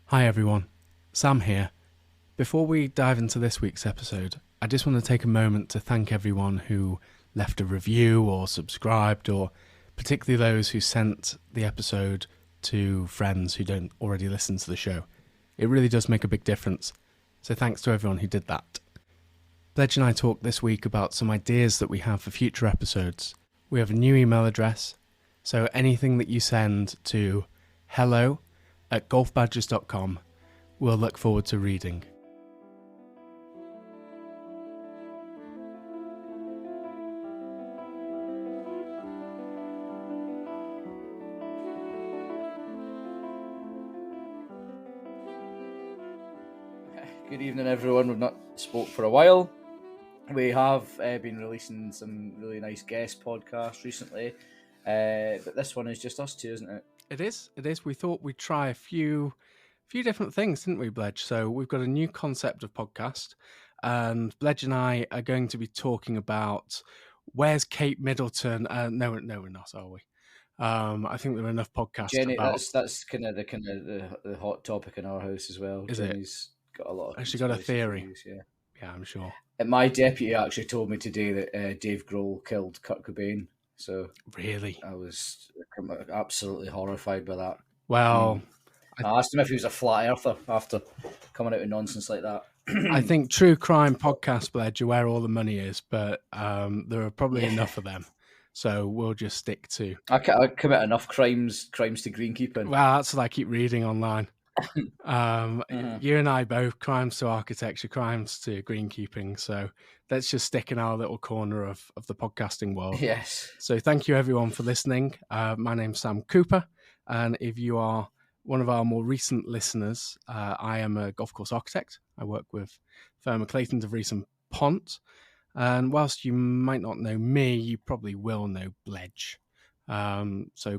Hi everyone, Sam here. Before we dive into this week's episode, I just want to take a moment to thank everyone who left a review or subscribed, or particularly those who sent the episode to friends who don't already listen to the show. It really does make a big difference, so thanks to everyone who did that. Bledge and I talked this week about some ideas that we have for future episodes. We have a new email address, so anything that you send to hello@golfbadgers.com, we'll look forward to reading. Good evening, everyone. We've not spoke for a while. We have been releasing some really nice guest podcasts recently, but this one is just us two, isn't it? It is. We thought we'd try a few different things, didn't we, Bledge? So we've got a new concept of podcast, and Bledge and I are going to be talking about where's Kate Middleton. No, we're not, are we? I think there are enough podcasts Jenny, about. that's kind of the hot topic in our house as well. Is Jenny's got a lot of. Actually, got a theory. Theories, yeah, I'm sure. And my deputy actually told me today that Dave Grohl killed Kurt Cobain. So really, I was absolutely horrified by that. Well, I asked him if he was a flat earther after coming out with nonsense like that. I think true crime podcast, Bledge, are where all the money is, but there are probably enough of them. So we'll just stick to. I commit enough crimes to greenkeeping. Well, that's what I keep reading online. You and I both, crimes to architecture, crimes to greenkeeping. So let's just stick in our little corner of the podcasting world. Yes. So thank you everyone for listening. My name's Sam Cooper, and if you are one of our more recent listeners, I am a golf course architect. I work with the firm of Clayton DeVries and Pont. And whilst you might not know me, you probably will know Bledge. So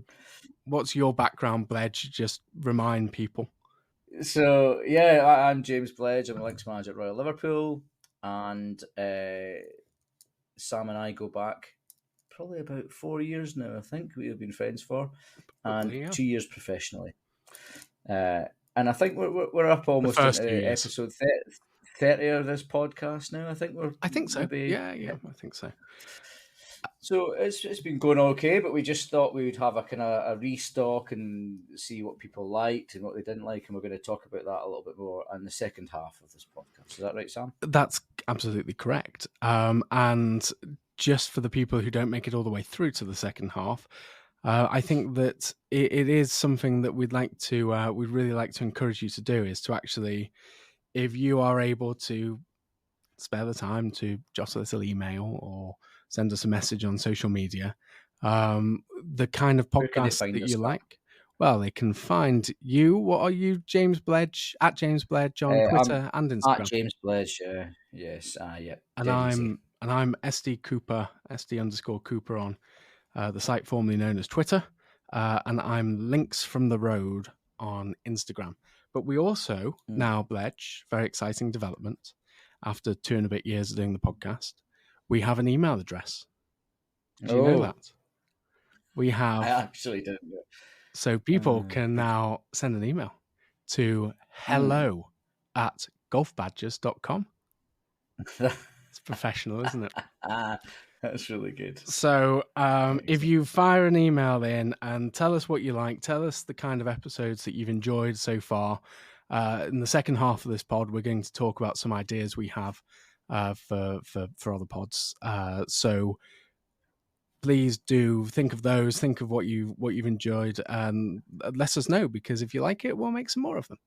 what's your background, Bledge? Just remind people. So, yeah, I'm James Bledge. I'm a links manager at Royal Liverpool. And Sam and I go back probably about 4 years now, I think. We have been friends for. Probably, and yeah. 2 years professionally. And I think we're up almost into episode 30 of this podcast now. I think so. Maybe, yeah, I think so. So it's been going okay, but we just thought we would have a kind of a restock and see what people liked and what they didn't like, and we're going to talk about that a little bit more in the second half of this podcast. Is that right, Sam? That's absolutely correct. And just for the people who don't make it all the way through to the second half, I think that it is something that we'd really like to encourage you to do, is to actually, if you are able to spare the time to jot a little email or send us a message on social media, the kind of podcast that you like. Well, they can find you. What are you, James Bledge? At James Bledge on Twitter and Instagram. At James Bledge, yes, yeah. And I'm SD Cooper, SD_Cooper on the site formerly known as Twitter, and I'm Links from the Road on Instagram. But we also now, Bledge, very exciting development. After 2 and a bit years of doing the podcast, we have an email address. Do you know that? We have. I actually don't know. So people can now send an email to hello@golfbadgers.com. It's professional, isn't it? That's really good. So if you fire an email in and tell us what you like, tell us the kind of episodes that you've enjoyed so far. In the second half of this pod, we're going to talk about some ideas we have for other pods. So please do think of those. Think of what you've enjoyed, and let us know, because if you like it, we'll make some more of them.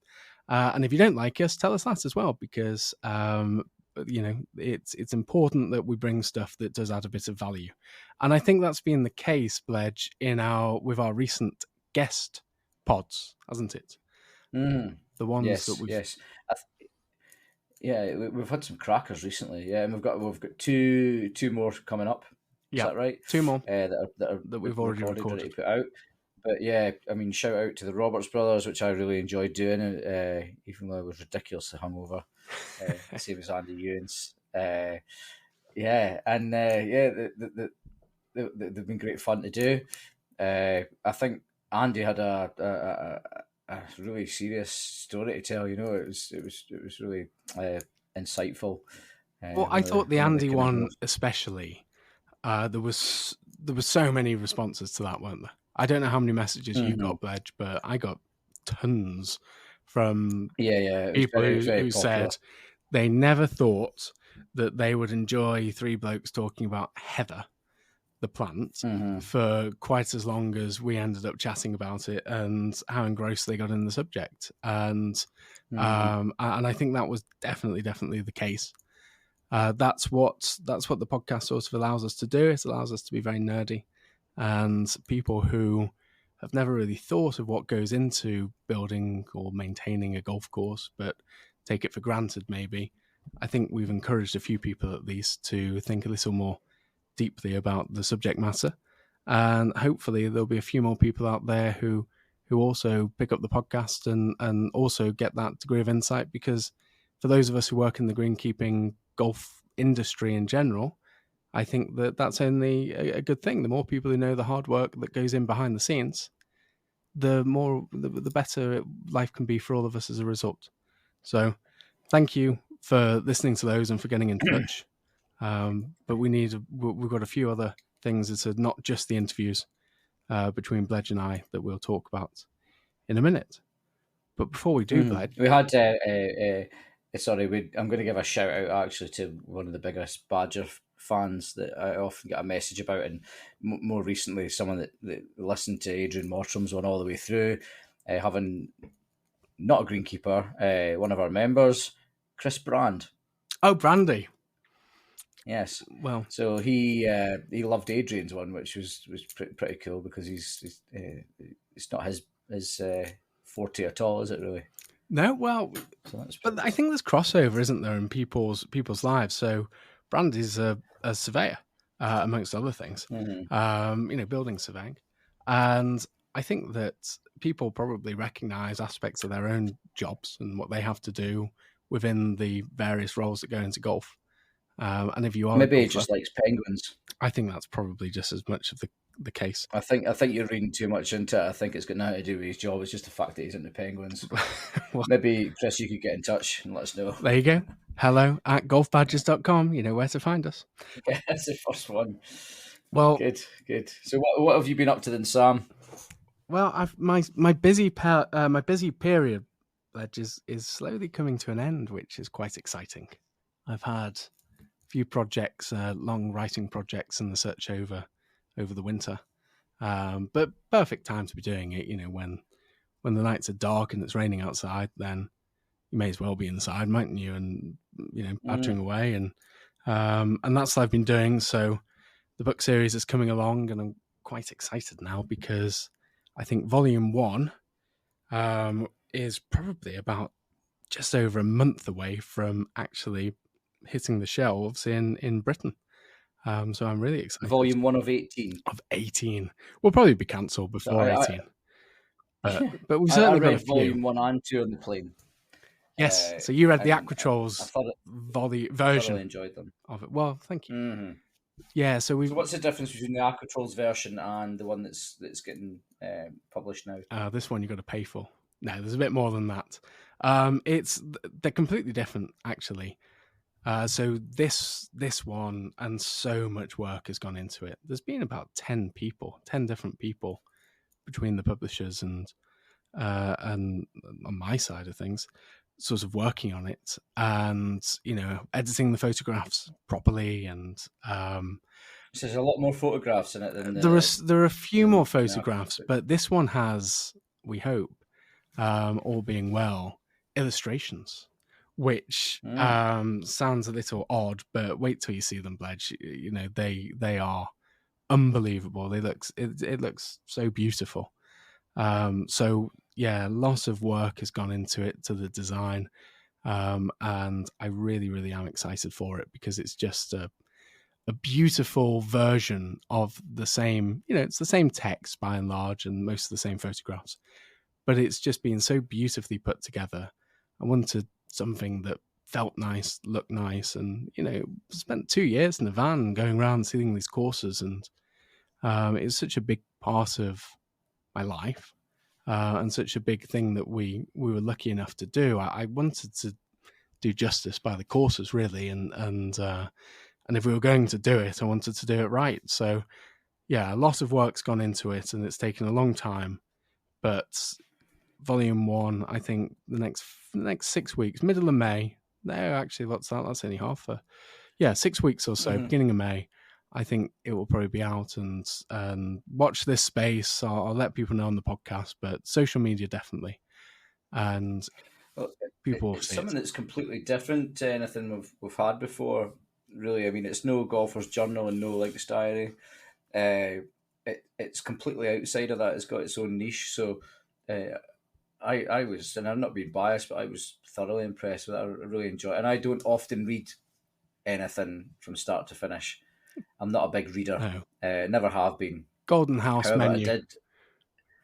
And if you don't like us, tell us that as well, because it's important that we bring stuff that does add a bit of value. And I think that's been the case, Bledge, with our recent guest pods, hasn't it? The ones that we've we've had some crackers recently. Yeah, and we've got two more coming up. Is that right? 2 more that we've already recorded to put out. But yeah, I mean, shout out to the Roberts brothers, which I really enjoyed doing, even though I was ridiculously hungover, same as Andy Ewens. They've been great fun to do. I think Andy had a a really serious story to tell. You know, it was really insightful. Well, I thought the One of the Andy kind of one most. especially. There was so many responses to that, weren't there? I don't know how many messages you Mhm. got, Bledge, but I got tons from Yeah, yeah, people it was very who popular. said they never thought that they would enjoy three blokes talking about heather, the plant, Hmm. for quite as long as we ended up chatting about it and how engrossed they got in the subject. Hmm. And I think that was definitely the case. That's what the podcast sort of allows us to do. It allows us to be very nerdy, and people who have never really thought of what goes into building or maintaining a golf course, but take it for granted maybe. I think we've encouraged a few people at least to think a little more deeply about the subject matter, and hopefully there'll be a few more people out there who also pick up the podcast and also get that degree of insight, because for those of us who work in the greenkeeping golf industry in general, I think that that's only a good thing. The more people who know the hard work that goes in behind the scenes, the better life can be for all of us as a result. So thank you for listening to those and for getting in touch. But we've got a few other things. It's not just the interviews between Bledge and I that we'll talk about in a minute. But before we do, Hmm. Bledge, We had sorry, I'm going to give a shout out actually to one of the biggest Badger fans that I often get a message about, and more recently, someone that listened to Adrian Mortram's one all the way through, having not a greenkeeper, one of our members, Chris Brand. oh Brandy, Yes, well, so he loved Adrian's one, which was pretty cool because it's not his forte at all, is it really? no, well, So that's but pretty I good. think there's crossover, isn't there, in people's lives? So Brandy's a surveyor, amongst other things, Hmm. building surveying, and I think that people probably recognise aspects of their own jobs and what they have to do within the various roles that go into golf. And if you are a Maybe he golfer, just likes penguins. I think that's probably just as much of the case. I think you're reading too much into it. I think it's got nothing to do with his job. It's just the fact that he's into penguins. Well, Maybe Chris, you could get in touch and let us know. there you go. Hello at golfbadges.com. You know where to find us. Yeah, that's the first one. Well, Good, good. So what have you been up to then, Sam? I've my busy period, Bledge, is slowly coming to an end, which is quite exciting. I've had a few projects, long writing projects, in the search over the winter, but perfect time to be doing it. When the nights are dark and it's raining outside, then you may as well be inside, mightn't you? And badgering Mm. away, and that's what I've been doing. So the book series is coming along, and I'm quite excited now because I think volume one is probably about just over a month away from actually hitting the shelves in Britain. So I'm really excited. Volume 1 of 18. Of 18, we'll probably be cancelled So before I 18, but we've I certainly got a read few. Volume 1 and 2 on the plane, Yes. So you read the and I Aquatrolls thought I thoroughly version enjoyed them. of it. Well, thank you. Hmm. Yeah. So So what's the difference between the Aquatrolls version and the one that's getting published now? this one you got to pay for. No, there's a bit more than that. They're completely different, actually. So this one, and so much work has gone into it. There's been about 10 different people between the publishers and on my side of things, sort of working on it, and editing the photographs properly, and So there's a lot more photographs in it than there are a few more the actual photographs, book. but this one has, we hope, all being well, illustrations, which Mm. sounds a little odd, but wait till you see them, Bledge. They are unbelievable. It looks so beautiful. So yeah, lots of work has gone into it, to the design, and I really, really am excited for it, because it's just a beautiful version of the same. It's the same text by and large, and most of the same photographs, but it's just been so beautifully put together. I wanted something that felt nice, looked nice, and spent 2 years in a van going around seeing these courses, and it was such a big part of my life. and such a big thing that we were lucky enough to do. I wanted to do justice by the courses, really, and if we were going to do it, I wanted to do it right. So yeah, a lot of work's gone into it, and it's taken a long time. But Volume 1, I think the next 6 weeks, middle of May. No, actually, what's that? That's only half. 6 weeks or so, beginning of May. I think it will probably be out, and watch this space. I'll let people know on the podcast, but social media definitely, and Well, people will it's see something it. that's completely different to anything we've had before. Really, I mean, it's no golfer's journal and no Links diary. It's completely outside of that. It's got its own niche. So, I was, and I'm not being biased, but I was thoroughly impressed with it. I really enjoy it. And I don't often read anything from start to finish. I'm not a big reader. No. Never have been. Golden House However, Menu.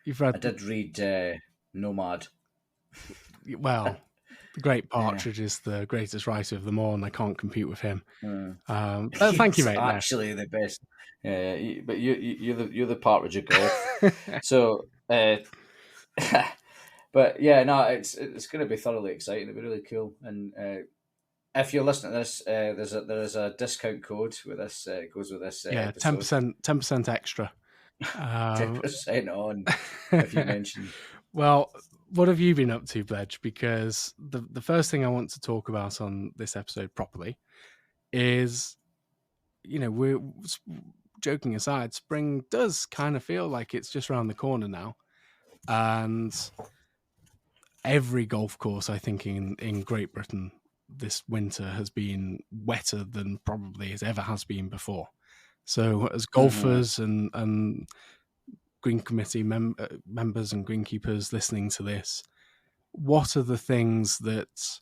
You've read? I did read Nomad. Well, the Great Partridge is the greatest writer of them all, and I can't compete with him. Thank you, mate. Actually, the best. But you're the Partridge of golf. So, but yeah, no, it's going to be thoroughly exciting. It'll be really cool. And if you're listening to this, there's a discount code with this goes with this. Yeah, 10% extra. 10% on if you mention. Well, what have you been up to, Bledge? Because the first thing I want to talk about on this episode properly is, we're joking aside, spring does kind of feel like it's just around the corner now, and every golf course I think in Great Britain this winter has been wetter than probably it ever has been before. So as golfers and green committee members and greenkeepers listening to this, what are the things that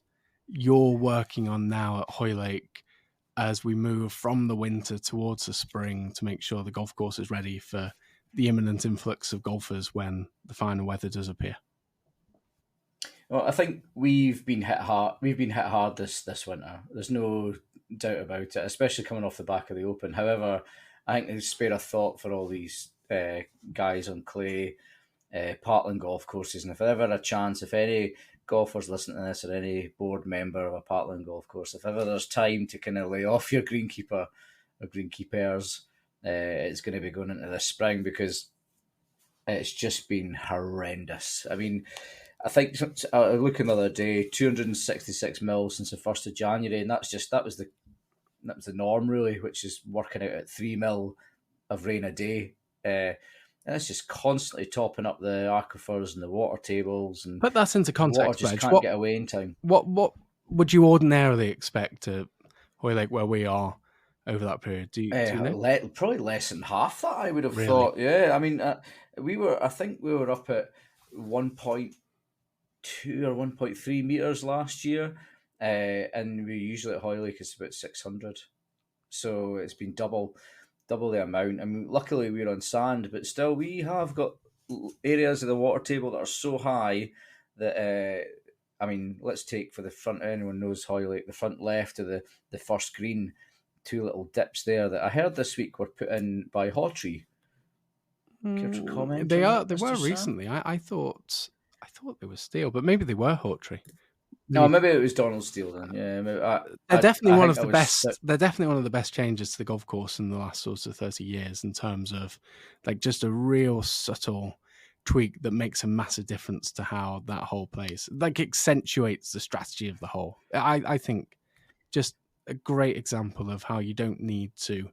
you're working on now at Hoylake as we move from the winter towards the spring to make sure the golf course is ready for the imminent influx of golfers when the finer weather does appear? Well, I think we've been hit hard. We've been hit hard this winter. There's no doubt about it, especially coming off the back of the Open. However, I think there's spare a thought for all these guys on clay, Parkland golf courses, and if ever a chance, if any golfers listening to this or any board member of a Parkland golf course, if ever there's time to kind of lay off your greenkeeper or greenkeepers, it's going to be going into this spring because it's just been horrendous. I mean, I think I was looking the other day, 266 mils since the 1st of January, and that was the norm really, which is working out at 3 mil of rain a day. And it's just constantly topping up the aquifers and the water tables, and put that into context. Water just can't get away in time. What would you ordinarily expect at Hoylake where we are over that period? Do you know? Probably less than half that, I would have thought. Yeah, I mean, I think we were up at 1.2 or 1.3 meters last year, and we usually at Hoylake is about 600. So it's been double the amount. I mean, luckily we're on sand, but still we have got areas of the water table that are so high that I mean, let's take for the front. Anyone knows Hoylake, the front left of the first green, 2 little dips there that I heard this week were put in by Hawtree. They were recently. I thought they were steel, but maybe they were Hawtree. No, maybe it was Donald Steele then. Yeah, they're definitely one of the best. They're definitely one of the best changes to the golf course in the last sort of 30 years in terms of like just a real subtle tweak that makes a massive difference to how that hole plays. Like accentuates the strategy of the hole. I think just a great example of how you don't need to,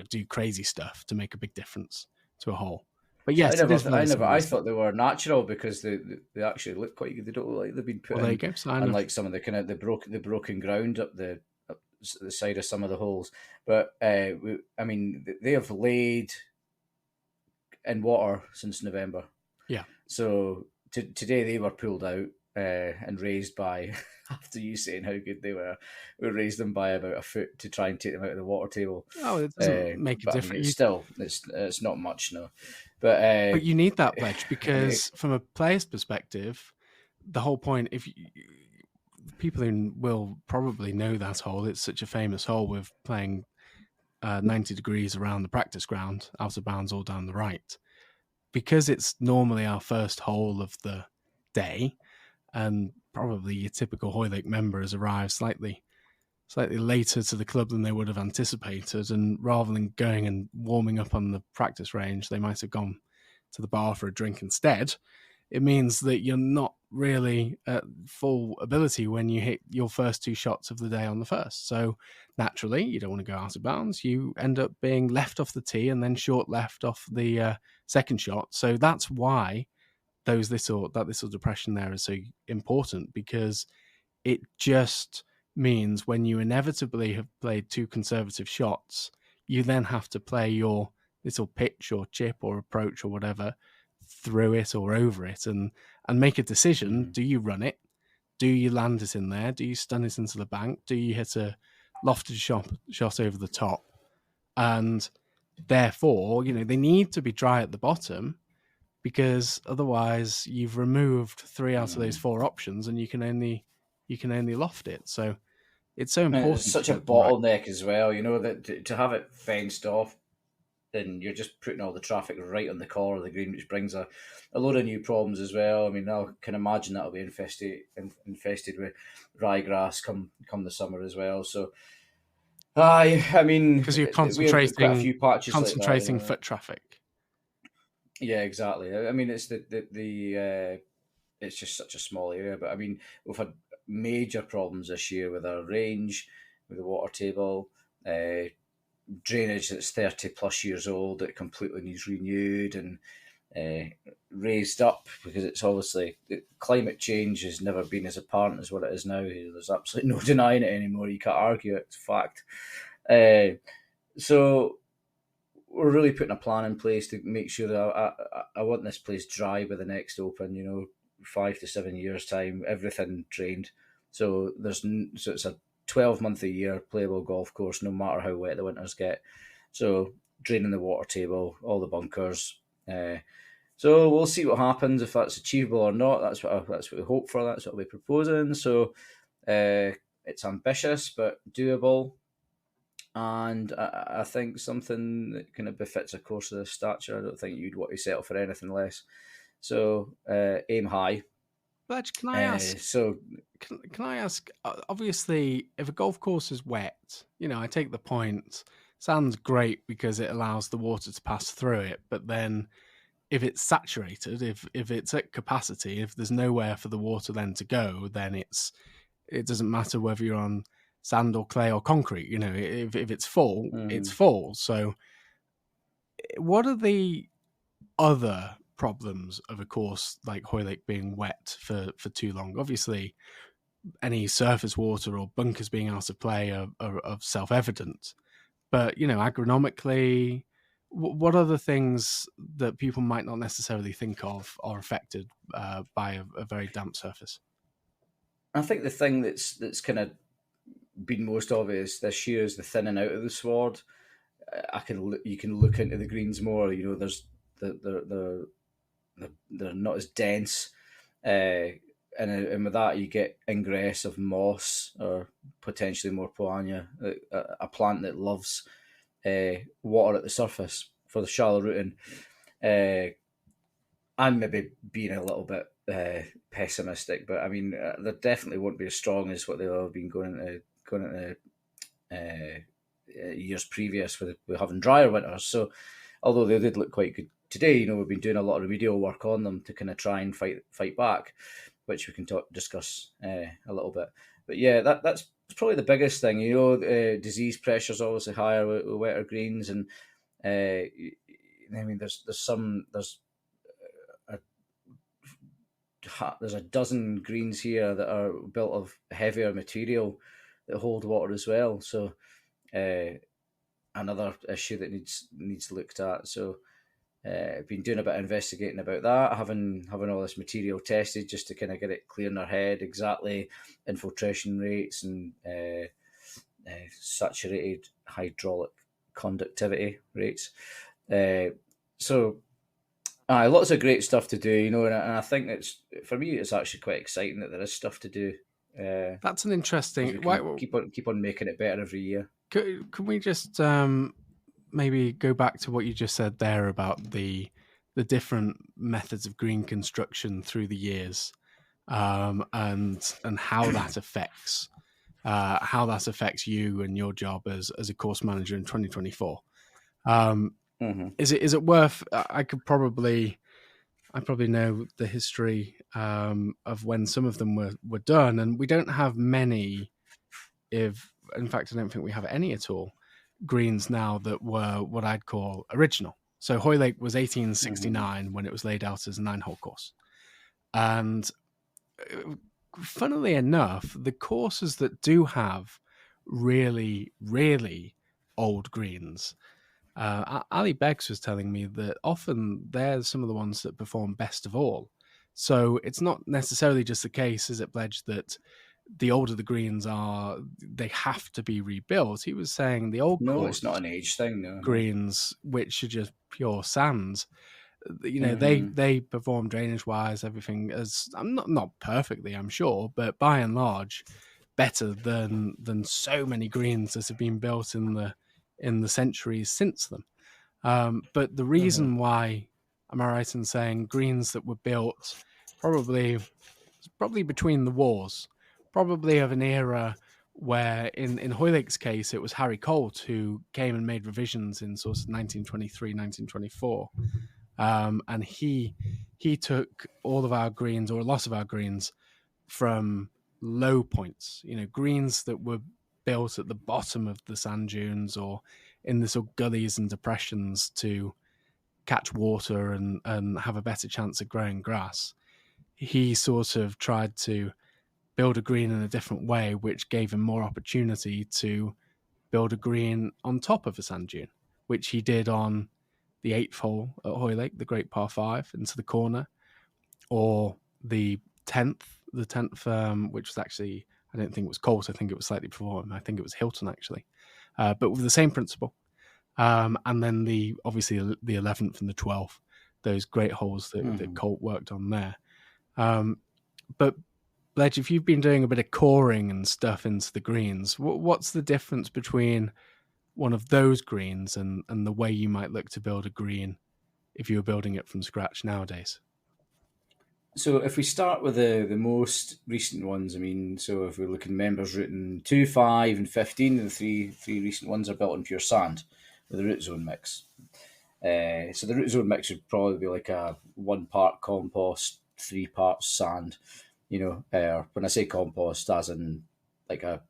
do crazy stuff to make a big difference to a hole. But yes, I thought they were natural because they actually look quite good. They don't look like they've been put in. There you go. Unlike some of the kind of the broken ground up the side of some of the holes. But I mean, they have laid in water since November. Yeah. So today they were pulled out and raised by, after you saying how good they were, we raised them by about a foot to try and take them out of the water table. Oh, it doesn't make a difference. I mean, it's not much, no. But you need that, Bledge, because from a player's perspective, the whole point, people who will probably know that hole, it's such a famous hole with playing 90 degrees around the practice ground, out of bounds all down the right. because it's normally our first hole of the day, and probably your typical Hoylake member has arrived slightly later to the club than they would have anticipated, and rather than going and warming up on the practice range, they might have gone to the bar for a drink instead. It means that you're not really at full ability when you hit your first 2 shots of the day on the first. So naturally, you don't want to go out of bounds. You end up being left off the tee and then short left off the second shot. So that's why that little depression there is so important, because it just means when you inevitably have played 2 conservative shots, you then have to play your little pitch or chip or approach or whatever through it or over it, and make a decision. Do you run it? Do you land it in there? Do you stun it into the bank? Do you hit a lofted shot over the top? And therefore, they need to be dry at the bottom, because otherwise you've removed 3 out of those 4 options, and you can only loft it. So it's so important. It's such a bottleneck as well, that to have it fenced off, then you're just putting all the traffic right on the core of the green, which brings a load of new problems as well. I mean, I can imagine that'll be infested with ryegrass come the summer as well. So, I mean, because you're concentrating quite a few patches concentrating like that, foot traffic. Yeah, exactly. I mean, it's it's just such a small area, but I mean, we've had major problems this year with our range, with the water table, drainage that's 30 plus years old that completely needs renewed and raised up, because it's obviously climate change has never been as apparent as what it is now. There's absolutely no denying it anymore. You can't argue it. It's a fact. So we're really putting a plan in place to make sure that I want this place dry by the next Open, 5 to 7 years time, everything drained. So it's a 12-month a year playable golf course, no matter how wet the winters get. So draining the water table, all the bunkers. So we'll see what happens, if that's achievable or not. That's what we hope for. That's what we're proposing. So it's ambitious but doable, and I think something that kind of befits a course of this stature. I don't think you'd want to settle for anything less. So aim high. Bledge, can I ask? Can I ask? Obviously, if a golf course is wet, I take the point. Sounds great because it allows the water to pass through it. But then, if it's saturated, if it's at capacity, if there's nowhere for the water then to go, then it doesn't matter whether you're on sand or clay or concrete. If it's full, it's full. So, what are the other problems of a course like Hoylake being wet for too long? Obviously, any surface water or bunkers being out of play are self-evident, but agronomically, what are the things that people might not necessarily think of are affected by a very damp surface? I think the thing that's kind of been most obvious this year is the thinning out of the sward. You can look into the greens more. There's they're not as dense, and with that you get ingress of moss or potentially more poania, a plant that loves water at the surface for the shallow rooting. I'm maybe being a little bit pessimistic, but I mean they definitely won't be as strong as what they've been going into years previous with having drier winters. So although they did look quite good today, we've been doing a lot of remedial work on them to kind of try and fight back, which we can discuss a little bit. But yeah, that's probably the biggest thing. Disease pressure is obviously higher with wetter greens, and I mean there's a dozen greens here that are built of heavier material that hold water as well. So another issue that needs looked at. So I've been doing a bit of investigating about that, having all this material tested just to kind of get it clear in our head, exactly infiltration rates and saturated hydraulic conductivity rates. So lots of great stuff to do, and I think for me it's actually quite exciting that there is stuff to do. That's an interesting. Keep on making it better every year. Can we just maybe go back to what you just said there about the the different methods of green construction through the years, and how that affects you and your job as a course manager in 2024. Is it worth? I probably know the history of when some of them were done, and we don't have many. If in fact, I don't think we have any at all greens now that were what I'd call original. So Hoylake was 1869 when it was laid out as a 9-hole course, and funnily enough, the courses that do have really, really old greens, Ali Beggs was telling me that often they're some of the ones that perform best of all. So it's not necessarily just the case, is it, Bledge, that the older the greens are, they have to be rebuilt. He was saying the old No, course it's not an age thing. No. greens, which are just pure sands, they perform drainage wise, everything as I'm not perfectly, I'm sure, but by and large better than so many greens that have been built in the centuries since them. But the reason why, am I right in saying, greens that were built probably between the wars, probably of an era where in Hoylake's case it was Harry Colt who came and made revisions in sort of 1923, 1924. And he took all of our greens, or a lot of our greens, from low points, greens that were built at the bottom of the sand dunes or in the sort of gullies and depressions to catch water and have a better chance of growing grass. He sort of tried to build a green in a different way, which gave him more opportunity to build a green on top of a sand dune, which he did on the 8th hole at Hoylake, the Great Par 5, into the corner, or the 10th, which was actually, I don't think it was Colt, I think it was slightly before him, I think it was Hilton actually, but with the same principle. And then obviously the 11th and the 12th, those great holes that Colt worked on there. But Bledge, if you've been doing a bit of coring and stuff into the greens, what's the difference between one of those greens and the way you might look to build a green if you were building it from scratch nowadays? So if we start with the most recent ones, I mean, so if we're looking members routing 2, 5 and 15, the three recent ones are built on pure sand with a root zone mix. So the root zone mix would probably be like a 1 part compost, 3 parts sand. When I say compost, as in like a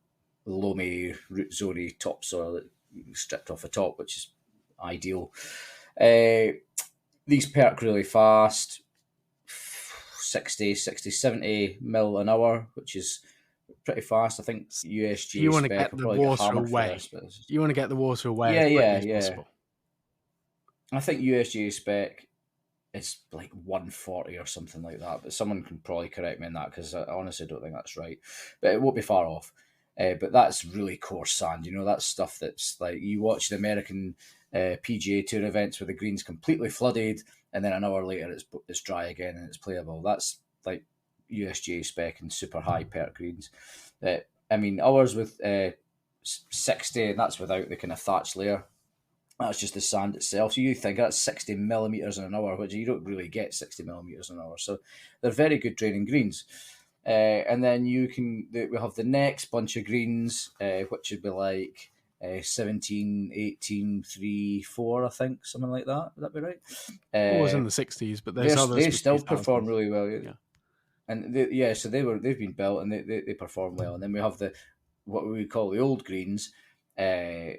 loamy, root zoney topsoil that stripped off the top, which is ideal. These perk really fast, 60, 70 mil an hour, which is pretty fast. I think USGA you want to spec get the water away. You want to get the water away as quickly as possible. I think USGA spec is like 140 or something like that, but someone can probably correct me on that because I honestly don't think that's right, but it won't be far off. But that's really coarse sand, that's stuff that's like you watch the American PGA Tour events where the green's completely flooded and then an hour later it's dry again and it's playable. That's like USGA spec and super high perk greens. I mean, ours with 60, and that's without the kind of thatch layer. That's just the sand itself. So you think that's 60 millimetres an hour, which you don't really get 60 millimetres an hour. So they're very good draining greens. And then we have the next bunch of greens, which would be like 17, 18, 3, 4, I think, something like that. Would that be right? It was in the 60s, but there's others. They still perform really well. Yeah. And so they've been built and they perform well. And then we have what we call the old greens, 7,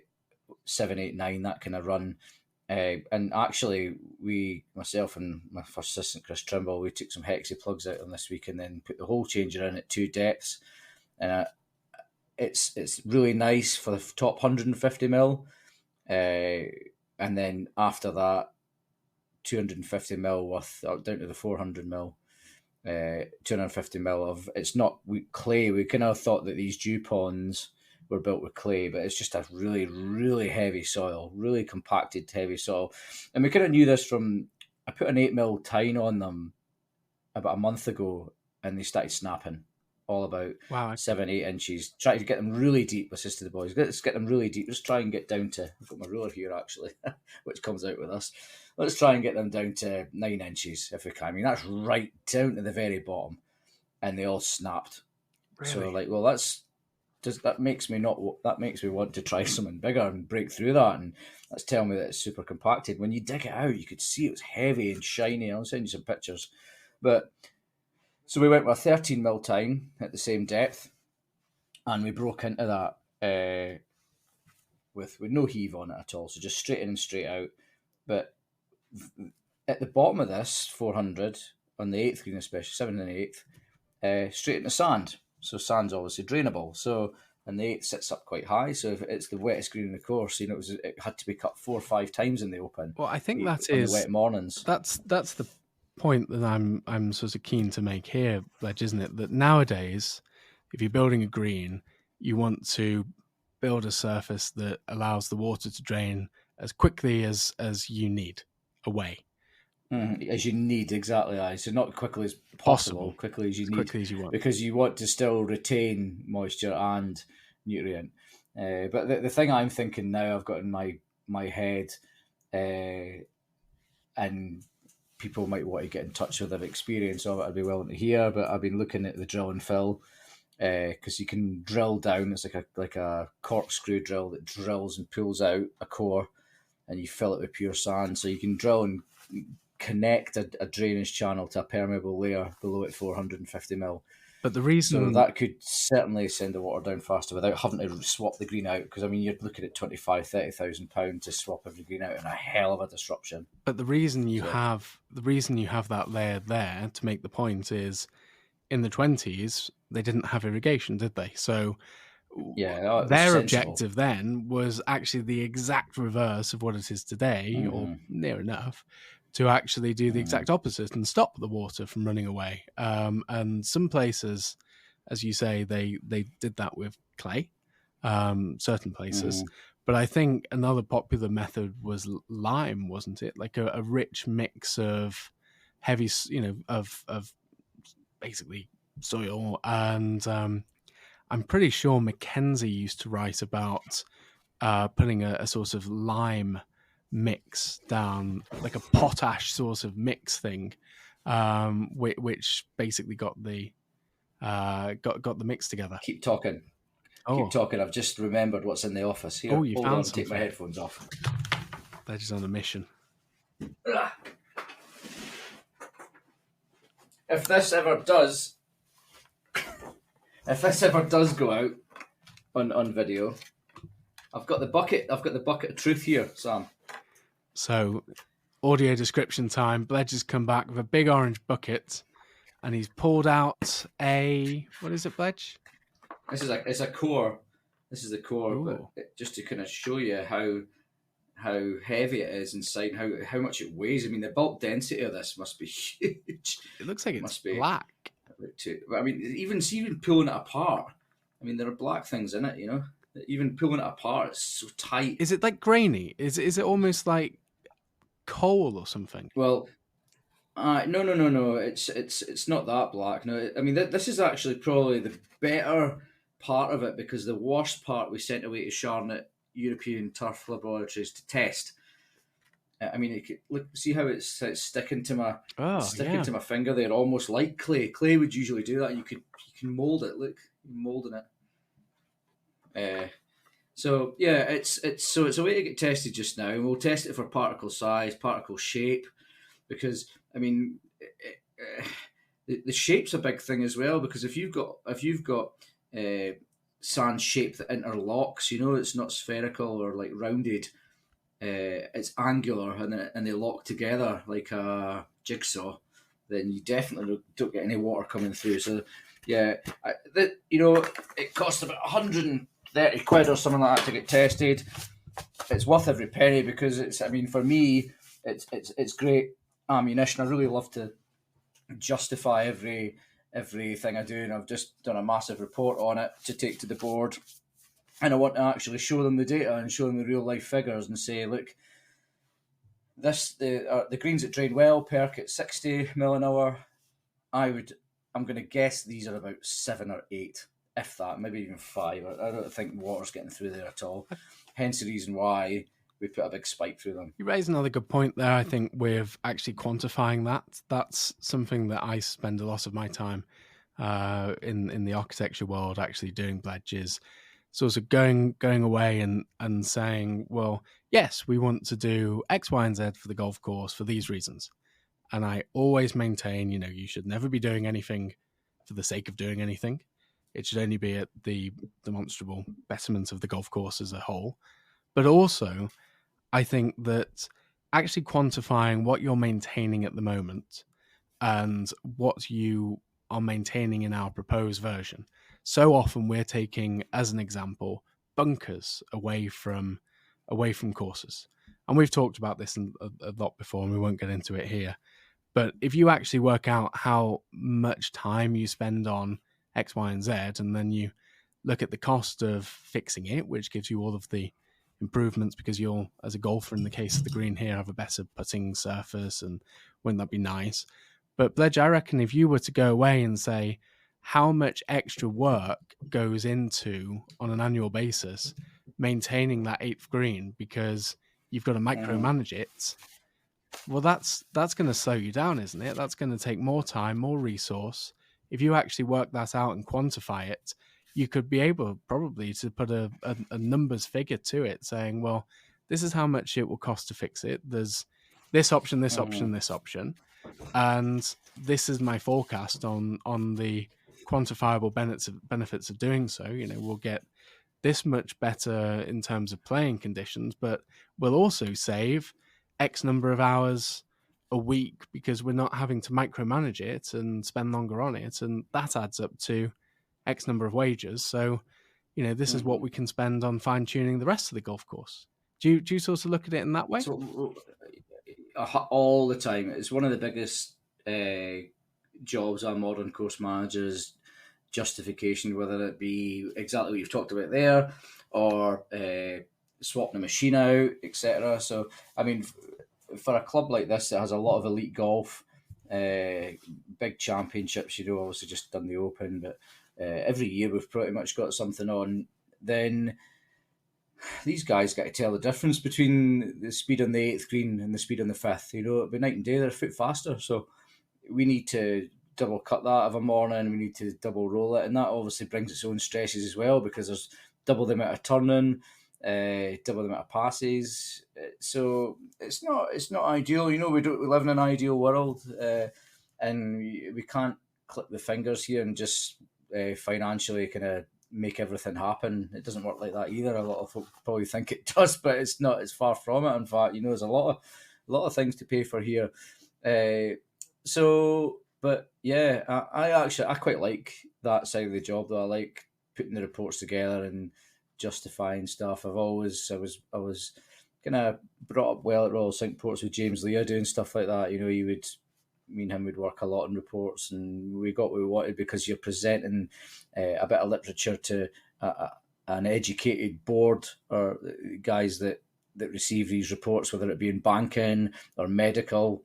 8, 9, that kind of run. And actually, myself and my first assistant, Chris Trimble, we took some hexi plugs out on this week and then put the hole changer in at 2 depths. And it's really nice for the top 150 mil. And then after that, 250 mil down to the 400 mil. 250 mil of, it's not clay. We kind of thought that these dew ponds were built with clay, but it's just a really, really heavy soil, really compacted heavy soil. And we kind of knew this from, I put an 8 mil tine on them about a month ago and they started snapping. all about Wow. 7-8 inches. Try to get them really deep. I says to the boys, let's get them really deep. Let's try and get down to, I've got my ruler here actually, which comes out with us. Let's try and get them down to 9 inches if we can. I mean, that's right down to the very bottom. And they all snapped. Really? So like, well, that makes me want to try something bigger and break through that. And that's telling me that it's super compacted. When you dig it out, you could see it was heavy and shiny. I'll send you some pictures. But so we went with a 13mm tine at the same depth, and we broke into that with no heave on it at all. So just straight in and straight out. But at the bottom of this 400 on the 8th green, especially 7th and 8th, straight into sand. So sand's obviously drainable. So and the 8th sits up quite high. So if it's the wettest green in the course, you know, it had to be cut 4 or 5 times in the open. Well, I think on the wet mornings. That's the point that I'm sort of keen to make here, Bledge, isn't it? That nowadays, if you're building a green, you want to build a surface that allows the water to drain as quickly as you need away. As you need, exactly. So not quickly as possible, quickly as you need, quickly as you want, because you want to still retain moisture and nutrient. But the thing I'm thinking now, I've got in my head, and people might want to get in touch with their experience of it. I'd be willing to hear, but I've been looking at the drill and fill, because you can drill down. It's like a corkscrew drill that drills and pulls out a core, and you fill it with pure sand. So you can drill and connect a drainage channel to a permeable layer below it 450mm. But the reason so that could certainly send the water down faster without having to swap the green out, because I mean you're looking at £25,000-30,000 to swap every green out, and a hell of a disruption. But the reason you have that layer there to make the point is, in the 20s they didn't have irrigation, did they? So yeah, their objective then was actually the exact reverse of what it is today, or near enough, to actually do the exact opposite and stop the water from running away. And some places, as you say, they did that with clay, certain places. But I think another popular method was lime, wasn't it? Like a rich mix of heavy, of basically soil. And I'm pretty sure Mackenzie used to write about putting a sort of lime mix down, like a potash sort of mix thing, which basically got the mix together. Keep talking. I've just remembered what's in the office here. You Hold found on, something. take my headphones off. They're just on a mission. If this ever does go out on video, I've got the bucket of truth here, Sam. So, audio description time. Bledge has come back with a big orange bucket, and he's pulled out what is it, Bledge? It's a core. This is the core, but just to kind of show you how heavy it is inside, how much it weighs. I mean, the bulk density of this must be huge. It looks like it's black. I mean, even pulling it apart. I mean, there are black things in it, you know. Even pulling it apart, it's so tight. Is it like grainy? Is it almost like coal or something? Well, no. It's not that black. No, I mean this is actually probably the better part of it, because the worst part we sent away to Charlotte European Turf Laboratories to test. I mean, see how it's sticking to my to my finger there, almost like clay. Clay would usually do that. You can mold it. Look, you're molding it. So yeah, it's a way to get tested just now, and we'll test it for particle size, particle shape, because I mean, the shape's a big thing as well. Because if you've got sand shape that interlocks, you know, it's not spherical or like rounded. It's angular and they lock together like a jigsaw, then you definitely don't get any water coming through. So yeah, it costs about 130 quid or something like that to get tested. It's worth every penny, because for me it's great ammunition. I really love to justify everything I do, and I've just done a massive report on it to take to the board. And I want to actually show them the data and show them the real life figures and say, look, the greens that drain well perk at 60 mil an hour. I would I'm going to guess these are about 7 or 8, if that, maybe even 5. I don't think water's getting through there at all. Hence the reason why we put a big spike through them. You raise another good point there, I think, with actually quantifying that. That's something that I spend a lot of my time in the architecture world actually doing Bledges. Sort of going away and saying, well, yes, we want to do X, Y, and Z for the golf course for these reasons. And I always maintain, you should never be doing anything for the sake of doing anything. It should only be at the demonstrable betterment of the golf course as a whole. But also, I think that actually quantifying what you're maintaining at the moment and what you are maintaining in our proposed version. So often we're taking, as an example, bunkers away from courses. And we've talked about this a lot before, and we won't get into it here. But if you actually work out how much time you spend on X, Y, and Z, and then you look at the cost of fixing it, which gives you all of the improvements because you'll, as a golfer in the case of the green here, have a better putting surface, and wouldn't that be nice? But Bledge, I reckon if you were to go away and say how much extra work goes into, on an annual basis, maintaining that 8th green because you've got to micromanage it, well, that's going to slow you down, isn't it? That's going to take more time, more resource. If you actually work that out and quantify it, you could be able probably to put a numbers figure to it, saying, well, this is how much it will cost to fix it. There's this option, this option, this option. And this is my forecast on the quantifiable benefits of doing so. We'll get this much better in terms of playing conditions, but we'll also save X number of hours a week because we're not having to micromanage it and spend longer on it. And that adds up to X number of wages. So, this is what we can spend on fine tuning the rest of the golf course. Do you sort of look at it in that way? So, all the time. It's one of the biggest jobs on modern course managers, justification, whether it be exactly what you've talked about there or swapping a machine out, etc. So, I mean, for a club like this that has a lot of elite golf, big championships, obviously just done the Open, but every year we've pretty much got something on, then these guys got to tell the difference between the speed on the 8th green and the speed on the 5th. It'll be night and day. They're a foot faster. So we need to double cut that of a morning. We need to double roll it. And that obviously brings its own stresses as well because there's double the amount of turning, double the amount of passes. So it's not ideal. We live in an ideal world, and we can't click the fingers here and just financially kind of make everything happen. It doesn't work like that either. A lot of folk probably think it does, but it's not. It's far from it. In fact, there's a lot of things to pay for here. But yeah, I quite like that side of the job though. I like putting the reports together and justifying stuff. I was kind of brought up well at Royal Cinque Ports with James Leah doing stuff like that. Me and him would work a lot on reports, and we got what we wanted because you're presenting a bit of literature to an educated board or guys that receive these reports, whether it be in banking or medical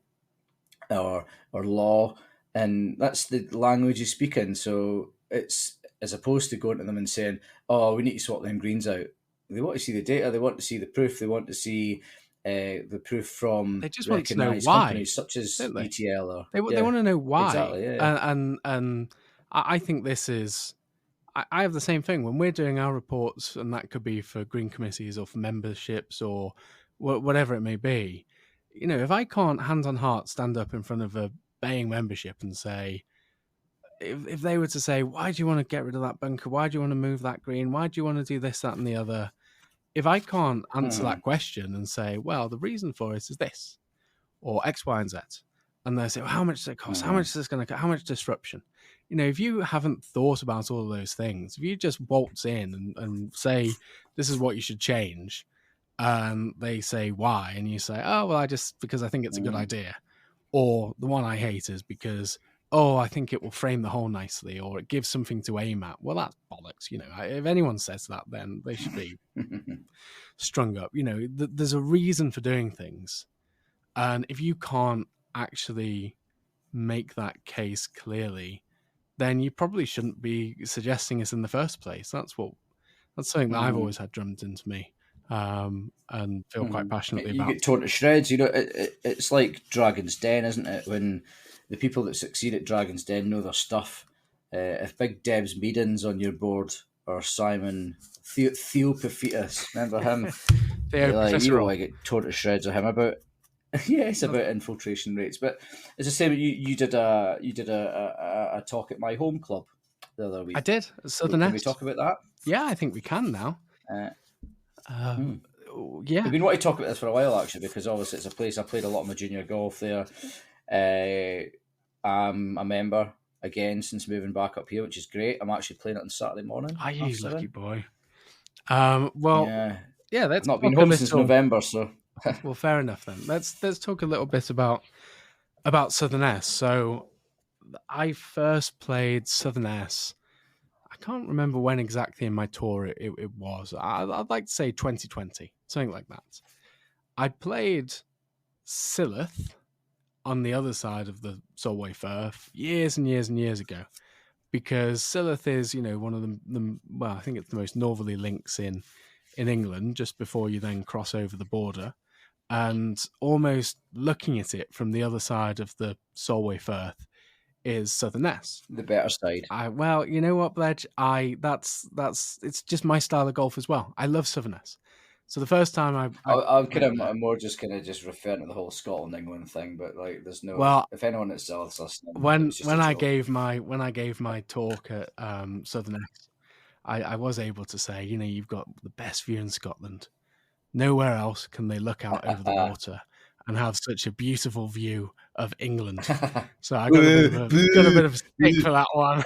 or law, and that's the language you speak in. So it's, as opposed to going to them and saying, "Oh, we need to swap them greens out." They want to see the data. They want to see the proof. They want to see the proof from they just want to know why, companies such as ETL. Or they want to know why. Exactly, yeah. And I think this is. I have the same thing when we're doing our reports, and that could be for green committees or for memberships or whatever it may be. If I can't, hand on heart, stand up in front of a baying membership and say, if they were to say, why do you want to get rid of that bunker? Why do you want to move that green? Why do you want to do this, that, and the other? If I can't answer that question and say, well, the reason for it is this, or X, Y, and Z, and they say, well, how much does it cost? How much is this going to cost? How much disruption? If you haven't thought about all of those things, if you just waltz in and say, this is what you should change, and they say why, and you say, oh, well, because I think it's a good idea. Or the one I hate is because, I think it will frame the hole nicely, or it gives something to aim at. Well, that's bollocks. If anyone says that, then they should be strung up. There's a reason for doing things. And if you can't actually make that case clearly, then you probably shouldn't be suggesting it in the first place. That's something that I've Mm-hmm. always had drummed into me, and feel quite Mm-hmm. passionately You about. get torn to shreds. It's like Dragon's Den, isn't it? When the people that succeed at Dragon's Den know their stuff. If Big Deb's Meaden's on your board, or Simon Theopophitus, remember him? Theo Like, you Professor don't Roll. want to get torn to shreds of him about. Yeah, it's That's- about infiltration rates, but it's the same. You did a talk at my home club the other I week. did Can we Southerness. talk about that? Yeah, I think we can now. Uh, Uh, hmm. yeah, I've been wanting to talk about this for a while actually, because obviously it's a place I played a lot of my junior golf there. I'm a member again since moving back up here, which is great. I'm actually playing it on Saturday morning, are you lucky 7:30. boy? Well, Yeah, yeah. I've Let's not been talk a home since little. November, so Well, fair enough then. Let's talk a little bit about Southerness. So I first played Southerness. I can't remember when exactly in my tour it was. I'd like to say 2020, something like that. I played Silith on the other side of the Solway Firth years and years and years ago, because Silith is, one of the well, I think it's the most northerly links in England, just before you then cross over the border. And almost looking at it from the other side of the Solway Firth is Southerness. the better side. Well, you know what, Bledge? That's it's just my style of golf as well. I love Southerness. So the first time I I'm kind went of there, I'm more just kind of just referring to the whole Scotland England thing, but like, there's no, well, if anyone at South's listening, it when was just a when I joke. gave my talk at Southerness, I was able to say, you've got the best view in Scotland. Nowhere else can they look out over the water and have such a beautiful view of England. So I got a bit of a steak for that one.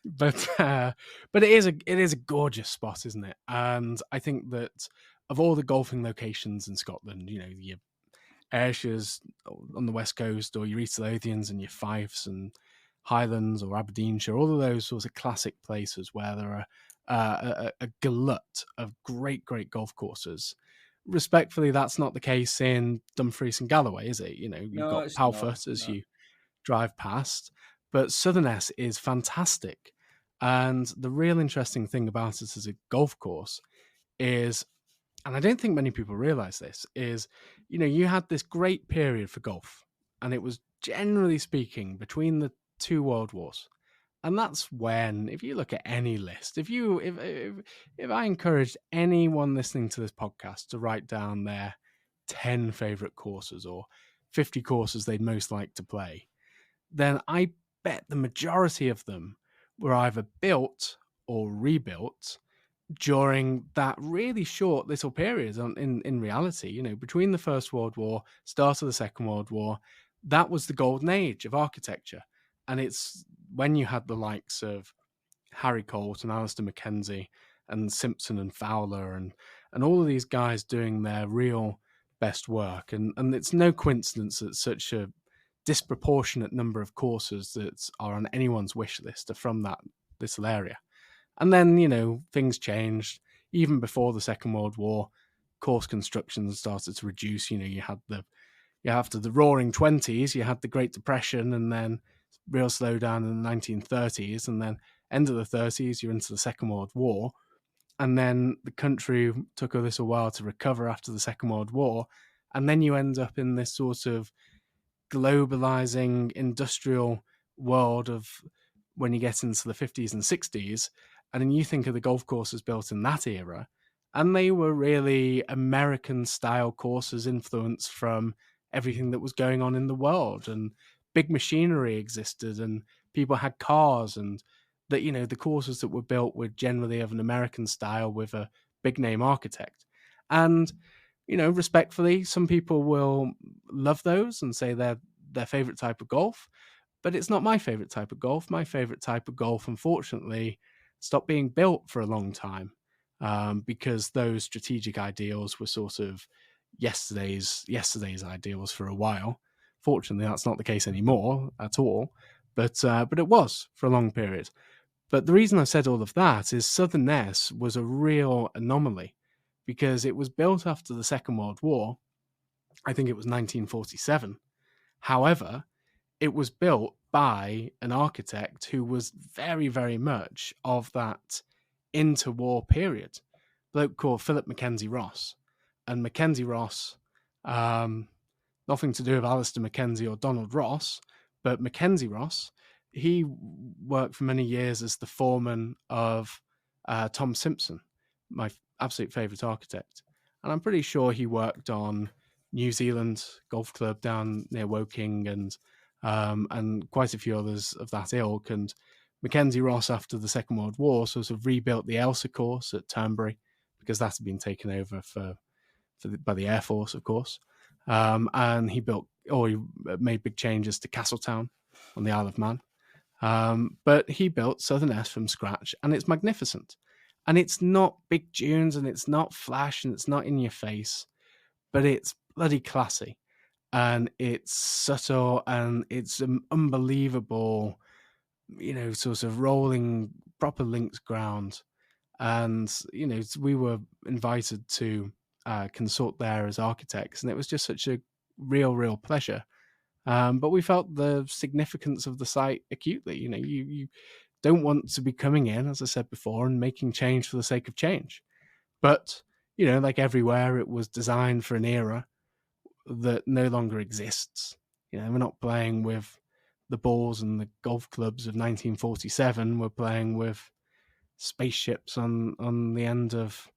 But it is a gorgeous spot, isn't it? And I think that of all the golfing locations in Scotland, your Ayrshires on the west coast, or your East Lothians and your Fifes and Highlands or Aberdeenshire, all of those sorts of classic places where there are a glut of great golf courses. Respectfully, that's not the case in Dumfries and Galloway, is it? You've No, got it's not. Palfoot as No. you drive past, but Southerness is fantastic. And the real interesting thing about it as a golf course is, and I don't think many people realize this, is, you had this great period for golf, and it was, generally speaking, between the two world wars. And that's when, if you look at any list, if I encouraged anyone listening to this podcast to write down their 10 favorite courses or 50 courses they'd most like to play, then I bet the majority of them were either built or rebuilt during that really short little period. In reality, between the First World War, start of the Second World War, that was the golden age of architecture. And it's when you had the likes of Harry Colt and Alistair Mackenzie and Simpson and Fowler and all of these guys doing their real best work. And it's no coincidence that such a disproportionate number of courses that are on anyone's wish list are from that little area. And then, things changed. Even before the Second World War, course construction started to reduce. After the Roaring Twenties, you had the Great Depression, and then real slowdown in the 1930s, and then end of the 30s, you're into the Second World War, and then the country took a little while to recover after the Second World War, and then you end up in this sort of globalizing industrial world of when you get into the 50s and 60s, and then you think of the golf courses built in that era, and they were really American style courses influenced from everything that was going on in the world, and big machinery existed, and people had cars, and that the courses that were built were generally of an American style with a big name architect. And respectfully, some people will love those and say they're their favorite type of golf, but it's not my favorite type of golf. My favorite type of golf, unfortunately, stopped being built for a long time, because those strategic ideals were sort of yesterday's ideals for a while. Fortunately, that's not the case anymore at all, but it was for a long period. But the reason I said all of that is Southerness was a real anomaly, because it was built after the Second World War. I think it was 1947. However, it was built by an architect who was very, very much of that interwar period. A bloke called Philip Mackenzie Ross. And Mackenzie Ross, nothing to do with Alistair Mackenzie or Donald Ross, but Mackenzie Ross, he worked for many years as the foreman of Tom Simpson, my absolute favourite architect. And I'm pretty sure he worked on New Zealand Golf Club down near Woking and quite a few others of that ilk. And Mackenzie Ross, after the Second World War, sort of rebuilt the Ailsa course at Turnberry, because that had been taken over by the Air Force, of course. And he made big changes to Castletown on the Isle of Man. But he built Southerness from scratch, and it's magnificent. And it's not big tunes, and it's not flash, and it's not in your face, but it's bloody classy, and it's subtle, and it's an unbelievable, sort of rolling proper links ground. And we were invited to consult there as architects, and it was just such a real pleasure. But we felt the significance of the site acutely. You don't want to be coming in, as I said before, and making change for the sake of change. But like everywhere, it was designed for an era that no longer exists. We're not playing with the balls and the golf clubs of 1947. We're playing with spaceships on the end of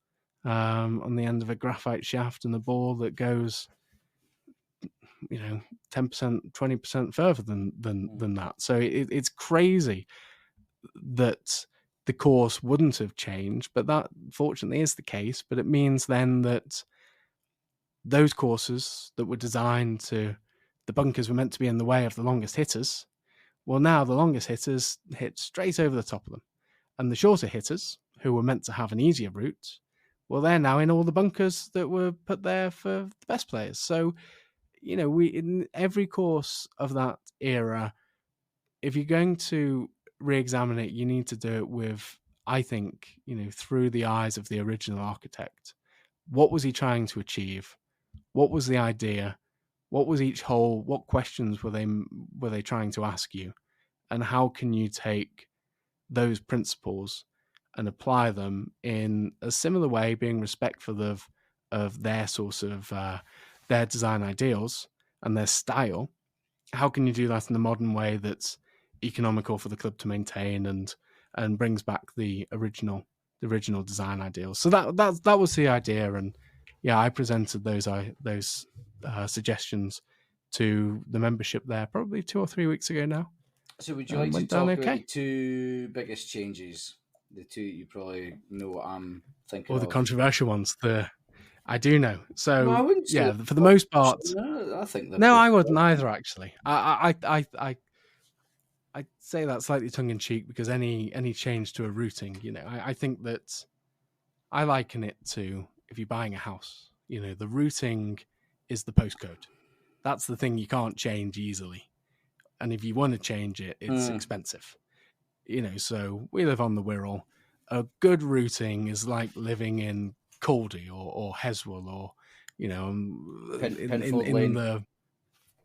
a graphite shaft and a ball that goes 10%, 20% further than that. So it's crazy that the course wouldn't have changed, but that fortunately is the case. But it means then that those courses that were designed to, the bunkers were meant to be in the way of the longest hitters. Well, now the longest hitters hit straight over the top of them. And the shorter hitters, who were meant to have an easier route, well, they're now in all the bunkers that were put there for the best players. So, we in every course of that era, if you're going to re-examine it, you need to do it with, I think, through the eyes of the original architect. What was he trying to achieve? What was the idea? What was each hole? What questions were they trying to ask you? And how can you take those principles and apply them in a similar way, being respectful of their sort of their design ideals and their style? How can you do that in a modern way that's economical for the club to maintain and brings back the original design ideals? So that was the idea, and I presented those suggestions to the membership there probably 2 or 3 weeks ago now. So would you like to talk about the two biggest changes? The two you probably know what I'm thinking of. The controversial ones. I do know. So no, I wouldn't say for the most part. No, I think I wouldn't either. Actually, I'd say that slightly tongue in cheek, because any change to a routing, I think that I liken it to, if you're buying a house, the routing is the postcode. That's the thing you can't change easily. And if you want to change it, it's expensive. So we live on the Wirral. A good routing is like living in Caldy or Heswell or,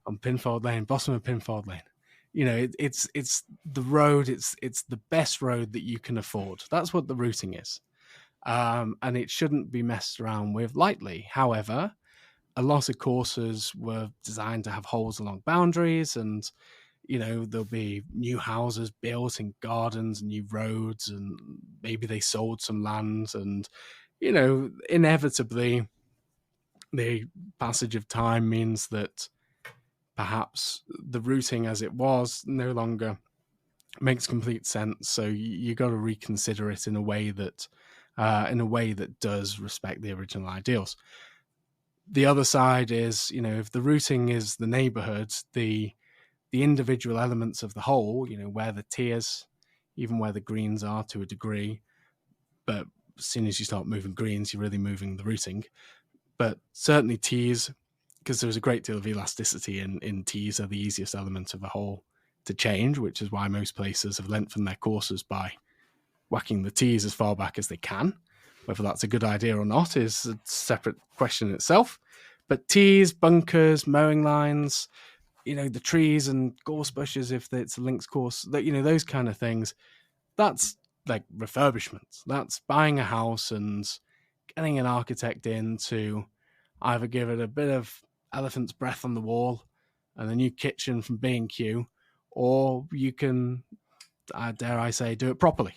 on Pinfold Lane, bottom of Pinfold Lane. It's the road. It's the best road that you can afford. That's what the routing is. And it shouldn't be messed around with lightly. However, a lot of courses were designed to have holes along boundaries, and there'll be new houses built and gardens and new roads, and maybe they sold some land, and inevitably the passage of time means that perhaps the routing as it was no longer makes complete sense. So you got to reconsider it in a way that does respect the original ideals. The other side is, if the routing is the neighborhood, the individual elements of the whole, where the tiers, even where the greens are to a degree, but as soon as you start moving greens, you're really moving the routing. But certainly tees, because there's a great deal of elasticity in tees, are the easiest element of the whole to change, which is why most places have lengthened their courses by whacking the tees as far back as they can. Whether that's a good idea or not is a separate question in itself. But tees, bunkers, mowing lines, the trees and gorse bushes, if it's a links course, that those kind of things. That's like refurbishments. That's buying a house and getting an architect in to either give it a bit of elephant's breath on the wall and a new kitchen from B&Q, or you can, dare I say, do it properly.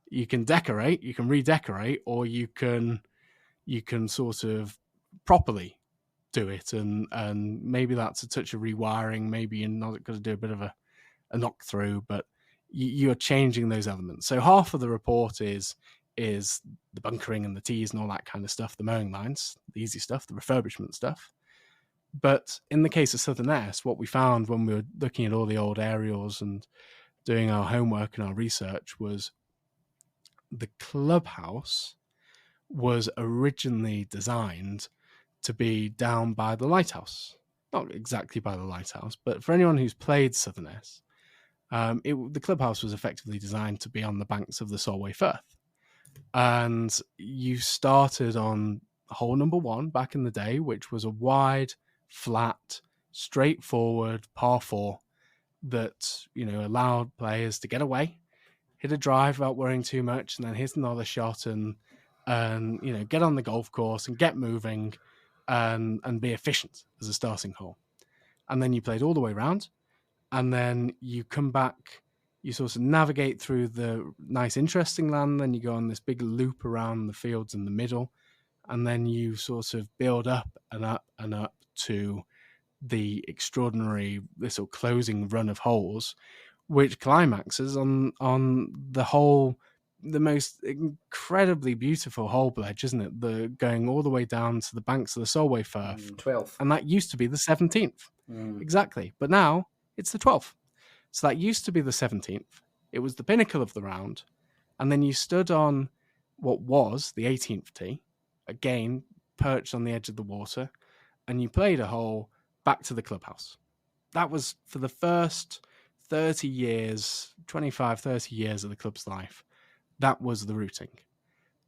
You can decorate, you can redecorate, or you can sort of properly do it, and maybe that's a touch of rewiring. Maybe you're not going to do a bit of a knock through, but you're changing those elements. So half of the report is the bunkering and the tees and all that kind of stuff, the mowing lines, the easy stuff, the refurbishment stuff. But in the case of Southerness, what we found when we were looking at all the old aerials and doing our homework and our research was the clubhouse was originally designed to be down by the lighthouse. Not exactly by the lighthouse, but for anyone who's played Southerness, the clubhouse was effectively designed to be on the banks of the Solway Firth. And you started on hole number 1 back in the day, which was a wide, flat, straightforward par 4 that, allowed players to get away, hit a drive without worrying too much, and then hit another shot and get on the golf course and get moving and be efficient as a starting hole. And then you played all the way around, and then you come back, you sort of navigate through the nice, interesting land, then you go on this big loop around the fields in the middle, and then you sort of build up and up and up to the extraordinary, this sort of closing run of holes, which climaxes on the most incredibly beautiful hole, Bledge, isn't it? The going all the way down to the banks of the Solway Firth. 12th. And that used to be the 17th. Exactly. But now it's the 12th. So that used to be the 17th. It was the pinnacle of the round. And then you stood on what was the 18th tee, again, perched on the edge of the water, and you played a hole back to the clubhouse. That was for the first 30 years, 25, 30 years of the club's life. That was the routing.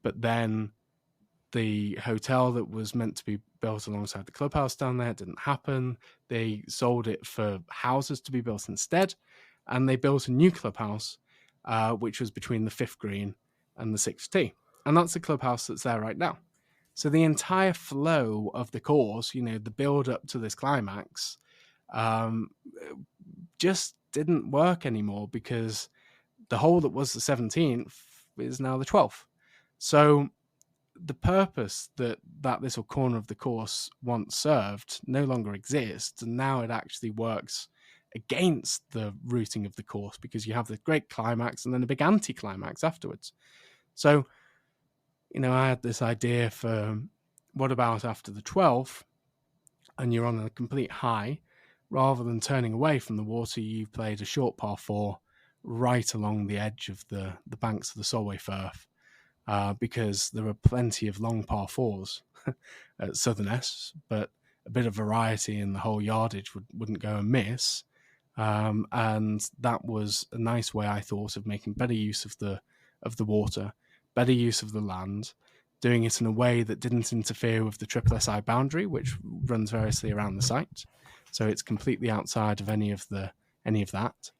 But then the hotel that was meant to be built alongside the clubhouse down there didn't happen. They sold it for houses to be built instead, and they built a new clubhouse, which was between the 5th green and the 6th tee. And that's the clubhouse that's there right now. So the entire flow of the course, the build up to this climax, just didn't work anymore because the hole that was the 17th is now the 12th. So the purpose that little corner of the course once served no longer exists, and now it actually works against the routing of the course because you have the great climax and then a big anti-climax afterwards. So, I had this idea for what about after the 12th and you're on a complete high, rather than turning away from the water, you've played a short par 4 right along the edge of the banks of the Solway Firth, because there are plenty of long par 4s at Southerness, but a bit of variety in the whole yardage wouldn't go amiss. And that was a nice way, I thought, of making better use of the water, better use of the land, doing it in a way that didn't interfere with the Triple SI boundary, which runs variously around the site. So it's completely outside of any of that.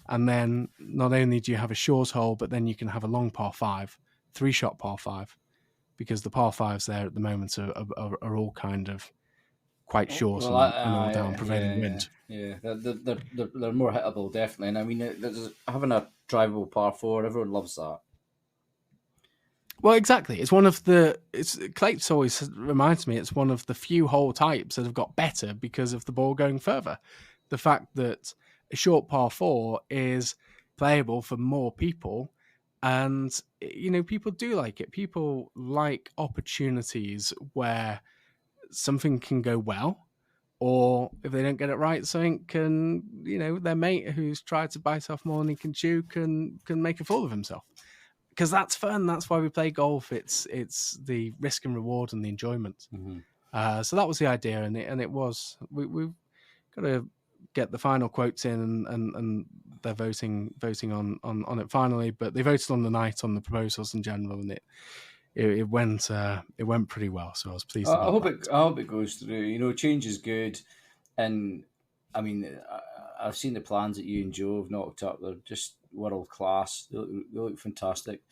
And then not only do you have a short hole, but then you can have a long par 5, 3-shot par 5, because the par 5s there at the moment are all kind of quite short and all down prevailing wind. Yeah, they're more hittable, definitely. And I mean, having a drivable par 4, everyone loves that. Well, exactly. It's one of Clates always reminds me it's one of the few hole types that have got better because of the ball going further. The fact that a short par 4 is playable for more people, and people do like it. People like opportunities where something can go well, or if they don't get it right, something can, their mate who's tried to bite off more than he can chew can make a fool of himself. Because that's fun. That's why we play golf. It's the risk and reward and the enjoyment. Mm-hmm. So that was the idea, and it was we've got to get the final quotes in, and they're voting on it finally. But they voted on the night on the proposals in general, and it went pretty well. So I was pleased. I hope it goes through. Change is good, and I mean, I've seen the plans that you and Joe have knocked up. They're just world class. They look fantastic.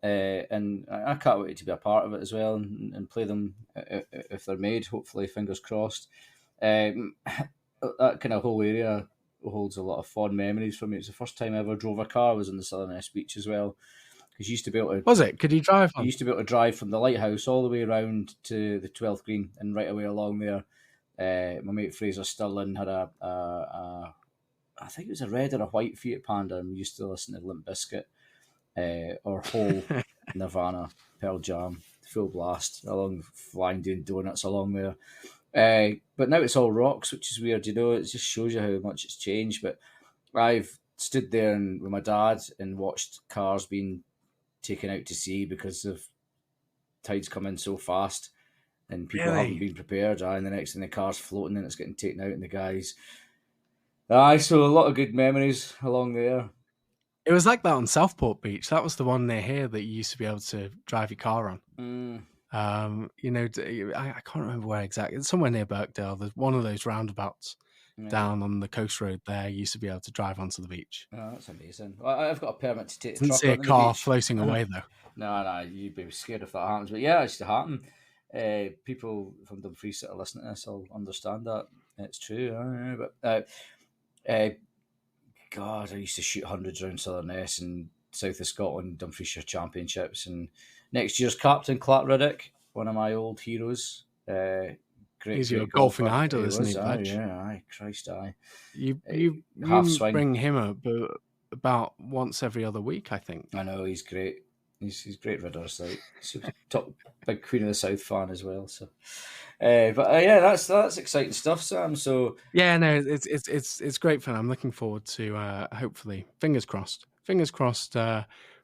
And I can't wait to be a part of it as well and play them if they're made. Hopefully, fingers crossed. That kind of whole area holds a lot of fond memories for me. It's the first time I ever drove a car. Was in the Southerness beach as well, because you used to be able to. Was it? Could you drive You on? used to be able to drive from the lighthouse all the way around to the 12th green and right away along there. My mate Fraser Stirling had I think it was a red or a white Fiat Panda, and we used to listen to Limp Bizkit or Hole, Nirvana, Pearl Jam, Full Blast, along flying doing donuts along there. But now it's all rocks, which is weird, it just shows you how much it's changed. But I've stood there with my dad and watched cars being taken out to sea because of tides coming so fast and people haven't been prepared. And the next thing the car's floating and it's getting taken out and the guys. So a lot of good memories along there. It was like that on Southport Beach. That was the one near here that you used to be able to drive your car on. I can't remember where exactly. It's somewhere near Birkdale. There's one of those roundabouts down on the coast road there. You used to be able to drive onto the beach. Oh, that's amazing. I've got a permit to take the Didn't truck see a onto the car beach. floating away though. No, you'd be scared if that happens. But yeah, it used to happen. People from Dumfries that are listening to this will understand that. It's true. But God, I used to shoot hundreds around Southerness and south of Scotland, Dumfriesshire Championships. And next year's captain, Clark Riddick, one of my old heroes. He's your golfing idol, isn't he, Bledge? Aye, Christ, aye. You half swing. Bring him up about once every other week, I think. I know, he's great. He's great ridders, like top big Queen of the South fan as well. So, that's exciting stuff, Sam. So yeah, no, it's great fun. I'm looking forward to hopefully, fingers crossed,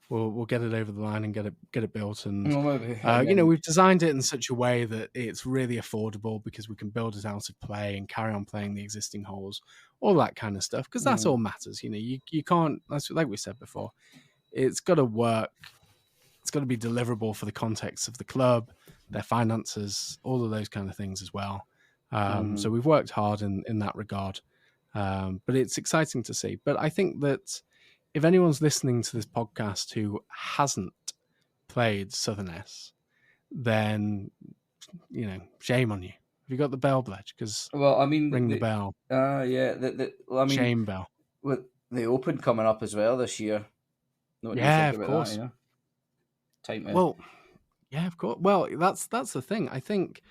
we'll get it over the line and get it built. And we've designed it in such a way that it's really affordable because we can build it out of play and carry on playing the existing holes, all that kind of stuff. Because that's all matters. You can't. Like we said before, it's got to work. It's got to be deliverable for the context of the club, their finances, all of those kind of things as well. So we've worked hard in that regard, but it's exciting to see. But I think that if anyone's listening to this podcast who hasn't played Southerness, then, shame on you. Have you got the bell, Bledge? Because ring the bell. Yeah. Shame bell. With the Open coming up as well this year. Of course. That, Tight man. Well, yeah, of course. Well, that's the thing. I think,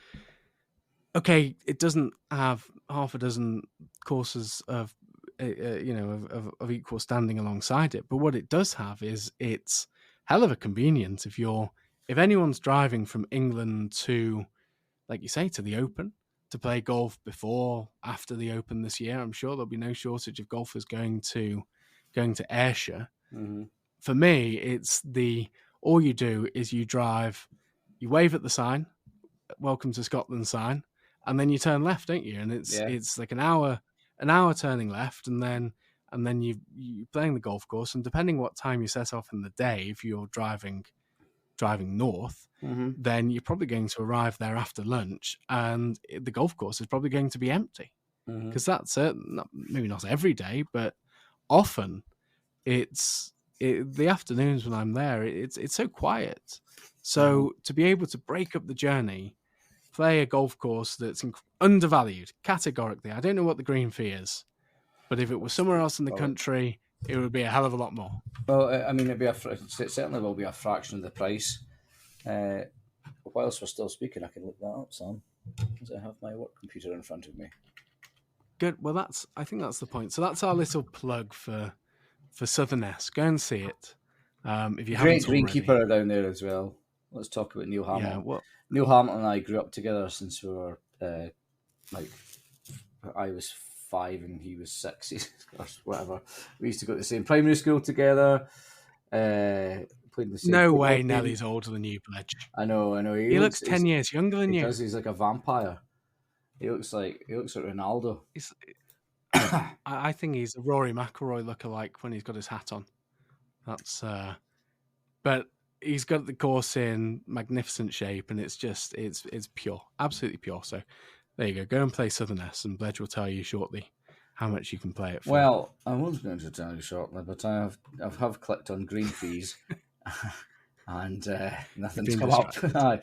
okay, it doesn't have half a dozen courses of equal standing alongside it, but what it does have is it's hell of a convenient if anyone's driving from England to, like you say, to the Open to play golf before, after the Open this year. I'm sure there'll be no shortage of golfers going to Ayrshire. Mm-hmm. For me, it's all you do is you drive, you wave at the sign, welcome to Scotland sign, and then you turn left, don't you? And it's like an hour turning left, and then you playing the golf course, and depending what time you set off in the day, if you're driving north, then you're probably going to arrive there after lunch, and the golf course is probably going to be empty, because that's maybe not every day, but often the afternoons when I'm there, it's so quiet. So to be able to break up the journey, play a golf course that's undervalued, categorically. I don't know what the green fee is, but if it was somewhere else in the country, it would be a hell of a lot more. Well, it certainly will be a fraction of the price. Whilst we're still speaking, I can look that up, Sam, because I have my work computer in front of me. Good. Well, I think that's the point. So that's our little plug for Southerness. Go and see it. If you haven't Great greenkeeper down there as well. Let's talk about Neil Hamilton. Yeah, Neil Hamilton and I grew up together since we were I was 5 and he was 6 or whatever. We used to go to the same primary school together. Played the same. No way, Nelly's older than you, Bledge. I know. He looks 10 years younger than you. He does. He's like a vampire. He looks like Ronaldo. I think he's a Rory McIlroy lookalike when he's got his hat on. That's but he's got the course in magnificent shape, and it's pure, absolutely pure. So there you go. Go and play Southerness, and Bledge will tell you shortly how much you can play it for. Well, I was going to tell you shortly, but I have clicked on green fees, and nothing's been come up. distracted. Aye,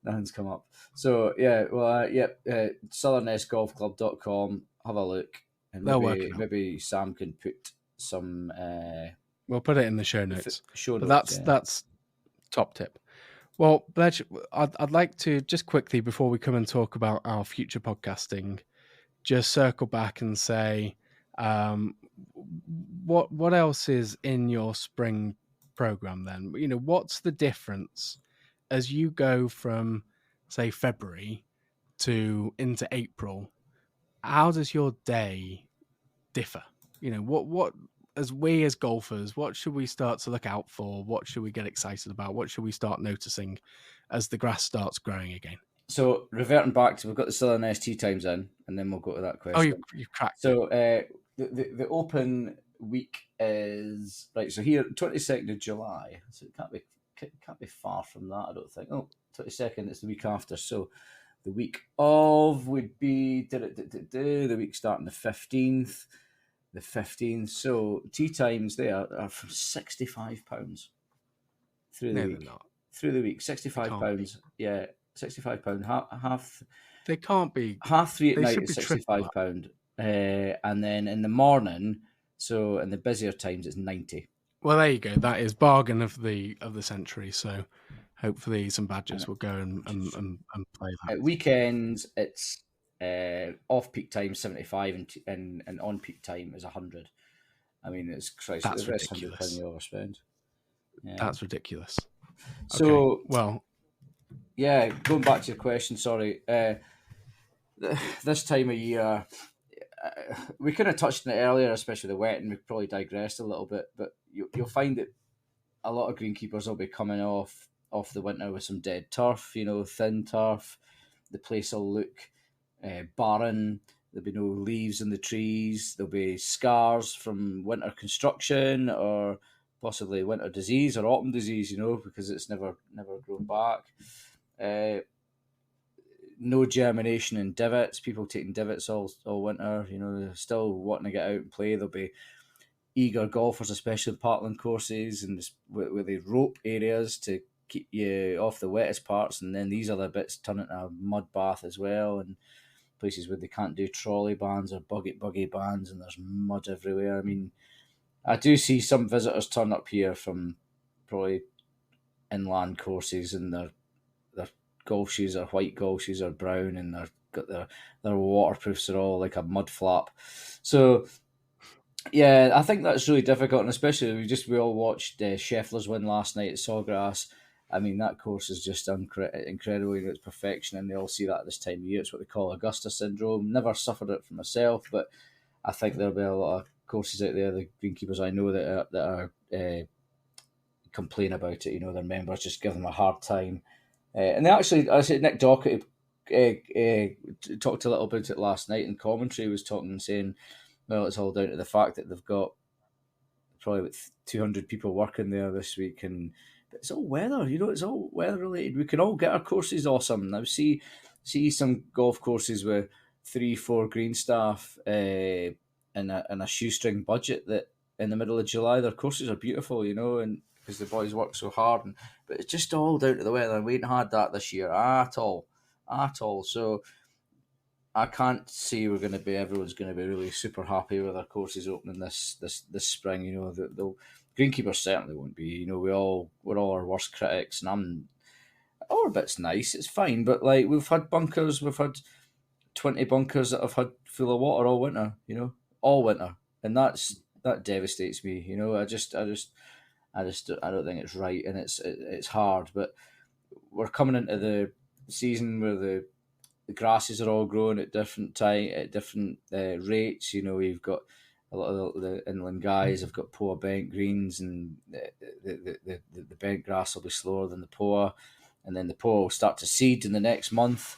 nothing's come up. So yeah, well, southernessgolfclub.com. Have a look, and They'll work it out. maybe Sam can put some We'll put it in the show notes. show But notes. that's top tip. Well, Bledge, I'd like to just quickly, before we come and talk about our future podcasting, just circle back and say, what else is in your spring program then? You know, what's the difference as you go from, say, February to into April? How does your day differ? You know, what as we as golfers, what should we start to look out for? What should we get excited about? What should we start noticing as the grass starts growing again? So reverting back to, we've got the Southerness tee times in, and then we'll go to that question. Oh, you cracked so, the open week is right. So here, 22nd of July. So it can't be far from that, I don't think. Oh, 22nd. It's the week after. So the week of would be the week starting the 15th. The 15th. So tee times there are from £65 through the week. Through the week, £65. Yeah, £65. Half. They can't be. 3:30 at night is £65. And then in the morning, so in the busier times, it's 90. Well, there you go. That is bargain of the century. So hopefully some badgers will go and play that. At weekends, it's off peak time 75 and on peak time is 100. I mean, it's Christ. That's ridiculous. £100 you overspend. Yeah. That's ridiculous. So okay. Well, yeah. Going back to your question, sorry. This time of year, we kind of touched on it earlier, especially the wet, and we probably digressed a little bit. But you'll find that a lot of greenkeepers will be coming off the winter with some dead turf, thin turf. The place will look barren. There'll be no leaves in the trees. There'll be scars from winter construction or possibly winter disease or autumn disease, because it's never grown back. No germination in divots. People taking divots all winter. They're still wanting to get out and play. There'll be eager golfers, especially Parkland courses and where they rope areas to keep you off the wettest parts, and then these other bits turn into a mud bath as well, and places where they can't do trolley bands or buggy bands, and there's mud everywhere. I mean, I do see some visitors turn up here from probably inland courses, and their golf shoes are white, golf shoes are brown, and they've got their waterproofs are all like a mud flap. So yeah, I think that's really difficult, and especially we all watched Scheffler's win last night at Sawgrass. I mean, that course is just incredible. It's perfection, and they all see that at this time of year. It's what they call Augusta syndrome. Never suffered it for myself, but I think there'll be a lot of courses out there, the greenkeepers I know that are complain about it. Their members just give them a hard time. And they actually, I said, Nick Dockett talked a little about it last night in commentary. He was talking and saying, well, it's all down to the fact that they've got probably about 200 people working there this week, and it's all weather. It's all weather related. We can all get our courses awesome. Now see some golf courses with 3-4 green staff and a shoestring budget that in the middle of July their courses are beautiful, and because the boys work so hard. But it's just all down to the weather. We ain't had that this year at all. So I can't see everyone's going to be really super happy with our courses opening this spring. The greenkeepers certainly won't be. We're all our worst critics, and our bit's nice. It's fine, but like we've had bunkers, we've had 20 bunkers that have had full of water all winter. All winter, and that devastates me. I don't think it's right, and it's hard. But we're coming into the season where the grasses are all growing at different rates. We've got a lot of the inland guys have got poor bent greens, and the bent grass will be slower than the poor, and then the poor will start to seed in the next month,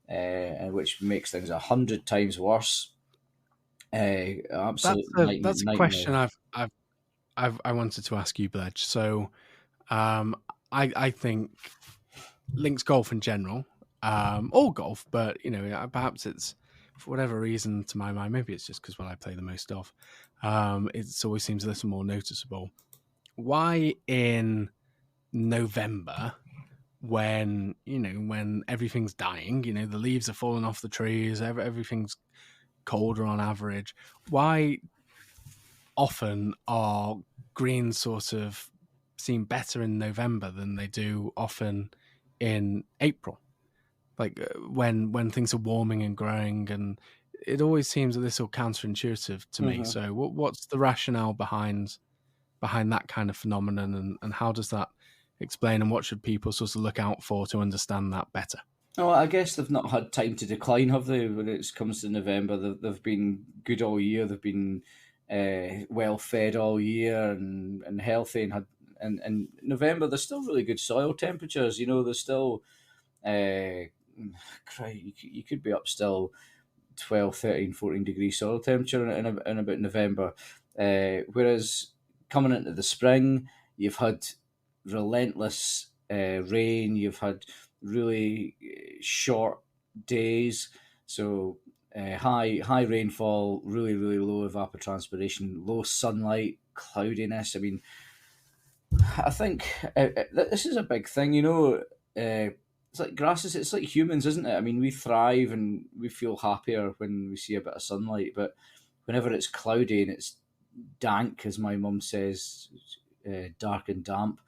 and which makes things 100 times worse. Absolutely, that's a question I wanted to ask you, Bledge. So, I think links golf in general, all golf, but perhaps it's for whatever reason, to my mind, maybe it's just because what I play the most of, it always seems a little more noticeable. Why in November, when when everything's dying, the leaves are falling off the trees, everything's colder on average, why often are greens sort of seem better in November than they do often in April? Like when things are warming and growing, and it always seems a little counterintuitive to me. Mm-hmm. So what's the rationale behind that kind of phenomenon, and how does that explain, and what should people sort of look out for to understand that better? Oh, I guess they've not had time to decline, have they? When it comes to November, they've been good all year. They've been well fed all year and healthy, and had and November there's still really good soil temperatures. There's still you could be up still 12, 13, 14 degree soil temperature in about November. Whereas coming into the spring, you've had relentless rain, you've had really short days, so high rainfall, really really low evapotranspiration, low sunlight, cloudiness. I mean, I think this is a big thing. It's like grasses. It's like humans, isn't it? I mean, we thrive and we feel happier when we see a bit of sunlight. But whenever it's cloudy and it's dank, as my mum says, dark and damp,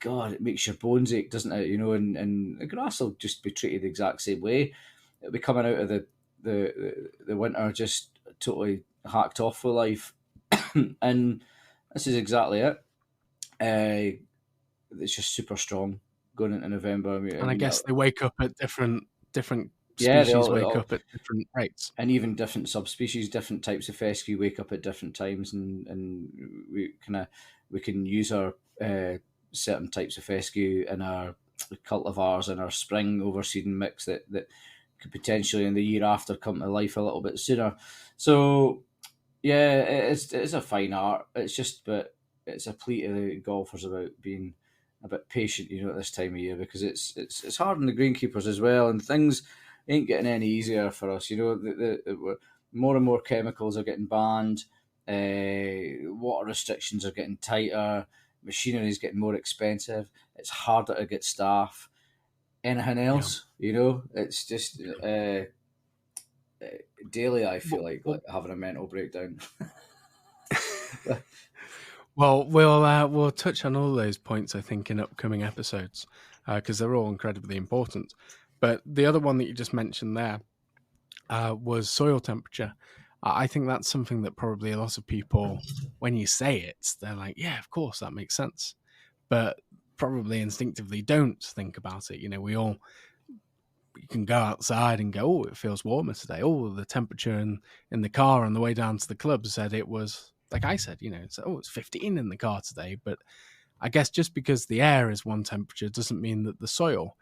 God, it makes your bones ache, doesn't it? And the grass will just be treated the exact same way. It'll be coming out of the winter just totally hacked off with life, and this is exactly it. It's just super strong going into November. And I guess they wake up at different yeah, species wake up at different rates, and even different subspecies, different types of fescue wake up at different times, and we can use our certain types of fescue in our cultivars and our spring overseeding mix that could potentially in the year after come to life a little bit sooner. So yeah, it's a fine art. But it's a plea to the golfers about being a bit patient, at this time of year, because it's hard on the greenkeepers as well, and things ain't getting any easier for us. More and more chemicals are getting banned. Water restrictions are getting tighter. Machinery is getting more expensive. It's harder to get staff. Anything else, it's just daily. I feel like having a mental breakdown. Well, we'll touch on all those points, I think, in upcoming episodes, because they're all incredibly important. But the other one that you just mentioned there was soil temperature. I think that's something that probably a lot of people, when you say it, they're like, yeah, of course, that makes sense. But probably instinctively don't think about it. You can go outside and go, oh, it feels warmer today. Oh, the temperature in the car on the way down to the club said it was, like I said, it's 15 in the car today. But I guess just because the air is one temperature doesn't mean that the soil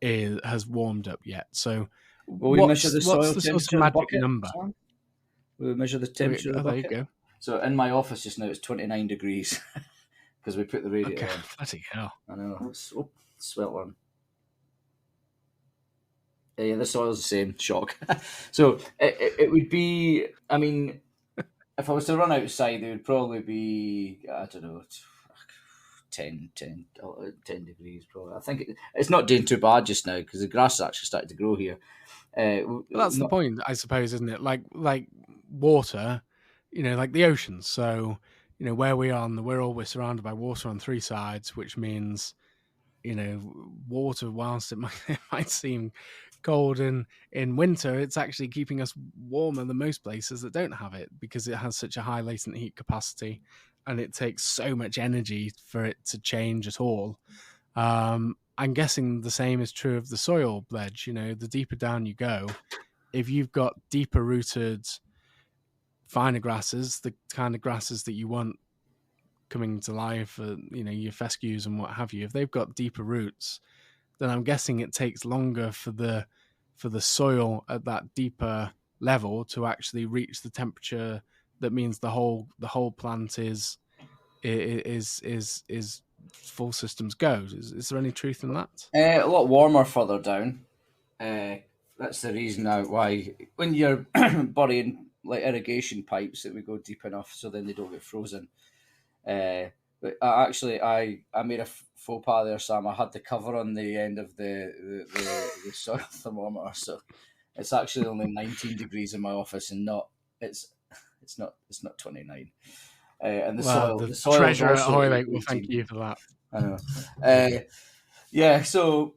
has warmed up yet. So we measure the soil the temperature sort of magic bucket, number? We measure the temperature of the bucket. There you go. So in my office just now, it's 29 degrees because we put the radiator on. Bloody hell. I know. Sweltering. Yeah, the soil's the same. Shock. So it would be, I mean, if I was to run outside, it would probably be, I don't know, 10 degrees probably. I think it's not doing too bad just now because the grass is actually starting to grow here. Well, that's the point, I suppose, isn't it? Like water, like the oceans. So, where we are, we're surrounded by water on three sides, which means, water, whilst it might seem cold in winter, it's actually keeping us warmer than most places that don't have it, because it has such a high latent heat capacity and it takes so much energy for it to change at all. I'm guessing the same is true of the soil, Bledge. The deeper down you go, if you've got deeper rooted, finer grasses, the kind of grasses that you want coming to life, your fescues and what have you, if they've got deeper roots, then I'm guessing it takes longer for the soil at that deeper level to actually reach the temperature that means the whole plant is full systems go. Is there any truth in that? A lot warmer further down. That's the reason now why when you're burying like irrigation pipes that we go deep enough so then they don't get frozen. But I made a faux pas there, Sam. I had the cover on the end of the soil thermometer, so it's actually only 19 degrees in my office, and it's not 29. And Well, the the soil is treasurer at also Hoylake will thank 18. you for that. I know. Yeah. So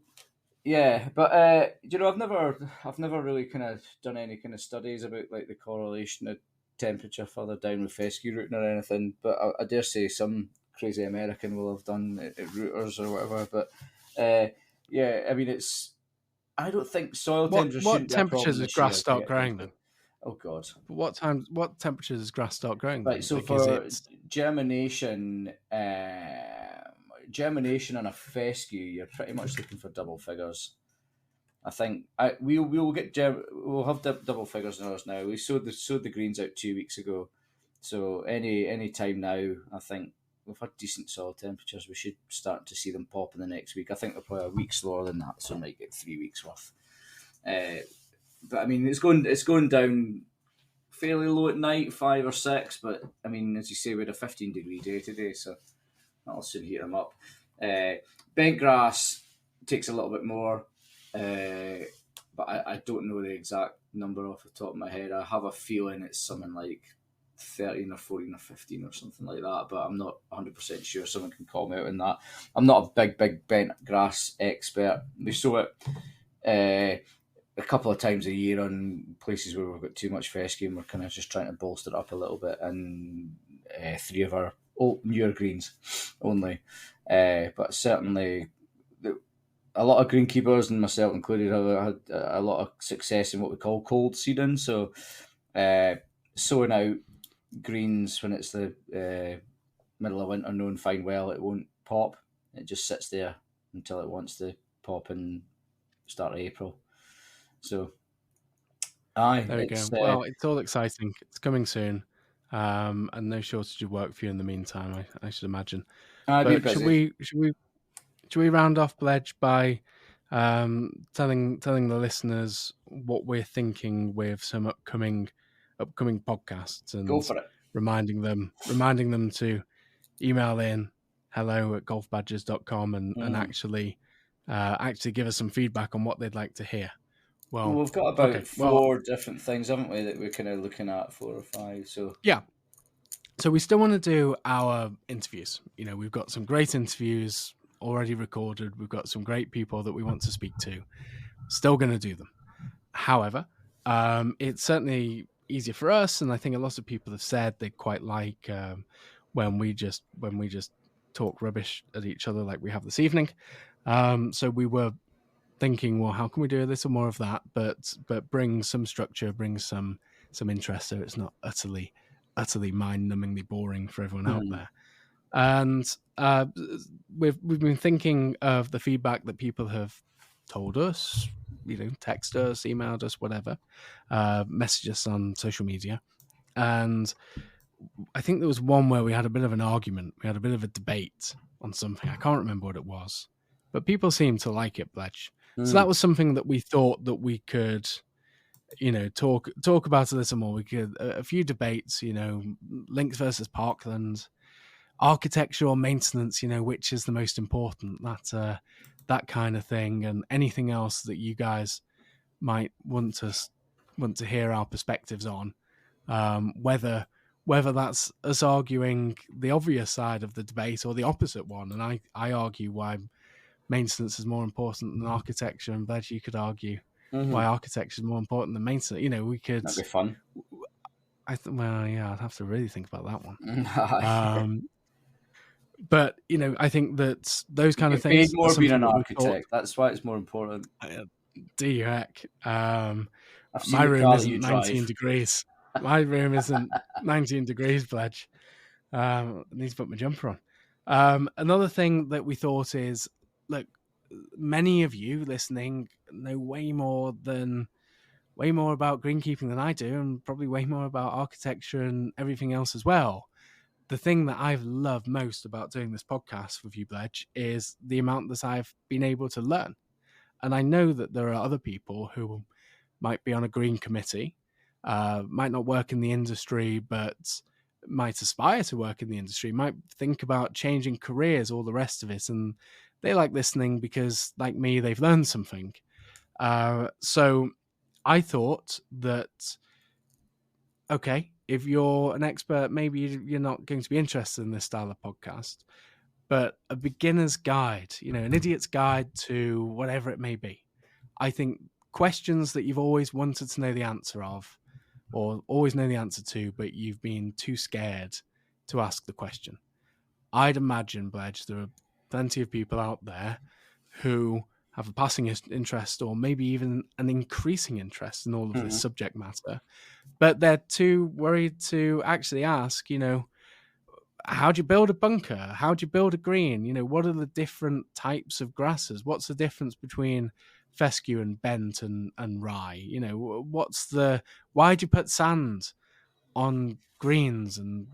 yeah, but I've never really kind of done any kind of studies about like the correlation of temperature further down with fescue routing or anything. But I dare say some crazy American will have done at routers or whatever. But yeah, I mean I don't think soil temperature What shouldn't be a temperatures problem does this grass year to start get things growing going. then? Oh God. What temperatures does grass start growing Right, then? so Like, is for it germination on a fescue, you're pretty much looking for double figures. I think we'll have double figures in ours now. We sowed the greens out 2 weeks ago, so any time now, I think we've had decent soil temperatures. We should start to see them pop in the next week. I think they're probably a week slower than that, so we might get 3 weeks worth. But I mean, it's going down fairly low at night, 5 or 6. But I mean, as you say, we had a 15-degree day today, so that'll soon heat them up. Bent grass takes a little bit more, but I don't know the exact number off the top of my head. I have a feeling it's something like 13 or 14 or 15 or something like that, but I'm not 100% sure. Someone can call me out on that. I'm not a big bent grass expert. We sow it a couple of times a year on places where we've got too much fescue and we're kind of just trying to bolster it up a little bit, and 3 of our newer greens only. But certainly a lot of greenkeepers, and myself included, have had a lot of success in what we call cold seeding. So sowing out greens when it's the middle of winter, knowing fine well it won't pop. It just sits there until it wants to pop in start of April. So, aye, There we go. it's Well, it's all exciting. It's coming soon, and no shortage of work for you in the meantime, I should imagine. I've been But should busy. we round off Bledge by telling the listeners what we're thinking with some upcoming podcasts, Go and for it. reminding them to email in hello@golfbadgers.com and actually give us some feedback on what they'd like to hear. Well, Well, we've got okay. about Well, 4 different things, haven't we, that we're kind of looking at, 4 or 5. So, yeah. So we still want to do our interviews. You know, we've got some great interviews already recorded. We've got some great people that we want to speak to. Still going to do them. However, it's certainly easier for us, and I think a lot of people have said they quite like when we just talk rubbish at each other like we have this evening. So we were thinking, well, how can we do a little more of that, but bring some structure, bring some interest, so it's not utterly mind-numbingly boring for everyone out there. And we've been thinking of the feedback that people have told us, you know, text us, emailed us, whatever, message us on social media. And I think there was one where we had a bit of an argument. We had a bit of a debate on something. I can't remember what it was, but people seemed to like it, Bledge. So that was something that we thought that we could, you know, talk about a little more. We could a few debates, you know, links versus parkland, architecture or maintenance, you know, which is the most important, that kind of thing, and anything else that you guys might want to hear our perspectives on, whether that's us arguing the obvious side of the debate or the opposite one. And I argue why maintenance is more important than architecture, and Bledge, you could argue why architecture is more important than maintenance. You know, we could. that'd be fun. Well, yeah, I'd have to really think about that one. Aye. But you know, I think that those You kind of get paid things are more being something an that we thought. architect. That's why it's more important. Do you heck? I've seen My the room car that you isn't 19 drive. degrees. My room isn't 19 degrees, Bledge. I need to put my jumper on. Another thing that we thought is, look, many of you listening know way more about greenkeeping than I do, and probably way more about architecture and everything else as well. The thing that I've loved most about doing this podcast with you, Bledge, is the amount that I've been able to learn. And I know that there are other people who might be on a green committee, might not work in the industry, but might aspire to work in the industry, might think about changing careers, all the rest of it. And they like listening because, like me, they've learned something. So I thought that, okay, if you're an expert, maybe you're not going to be interested in this style of podcast, but a beginner's guide, an idiot's guide to whatever it may be. I think questions that you've always wanted to know the answer of, or always know the answer to, but you've been too scared to ask the question. I'd imagine, Bledge, there are plenty of people out there who have a passing interest, or maybe even an increasing interest in all of this subject matter, but they're too worried to actually ask, how do you build a bunker? How do you build a green? What are the different types of grasses? What's the difference between fescue and bent and rye? Why do you put sand on greens and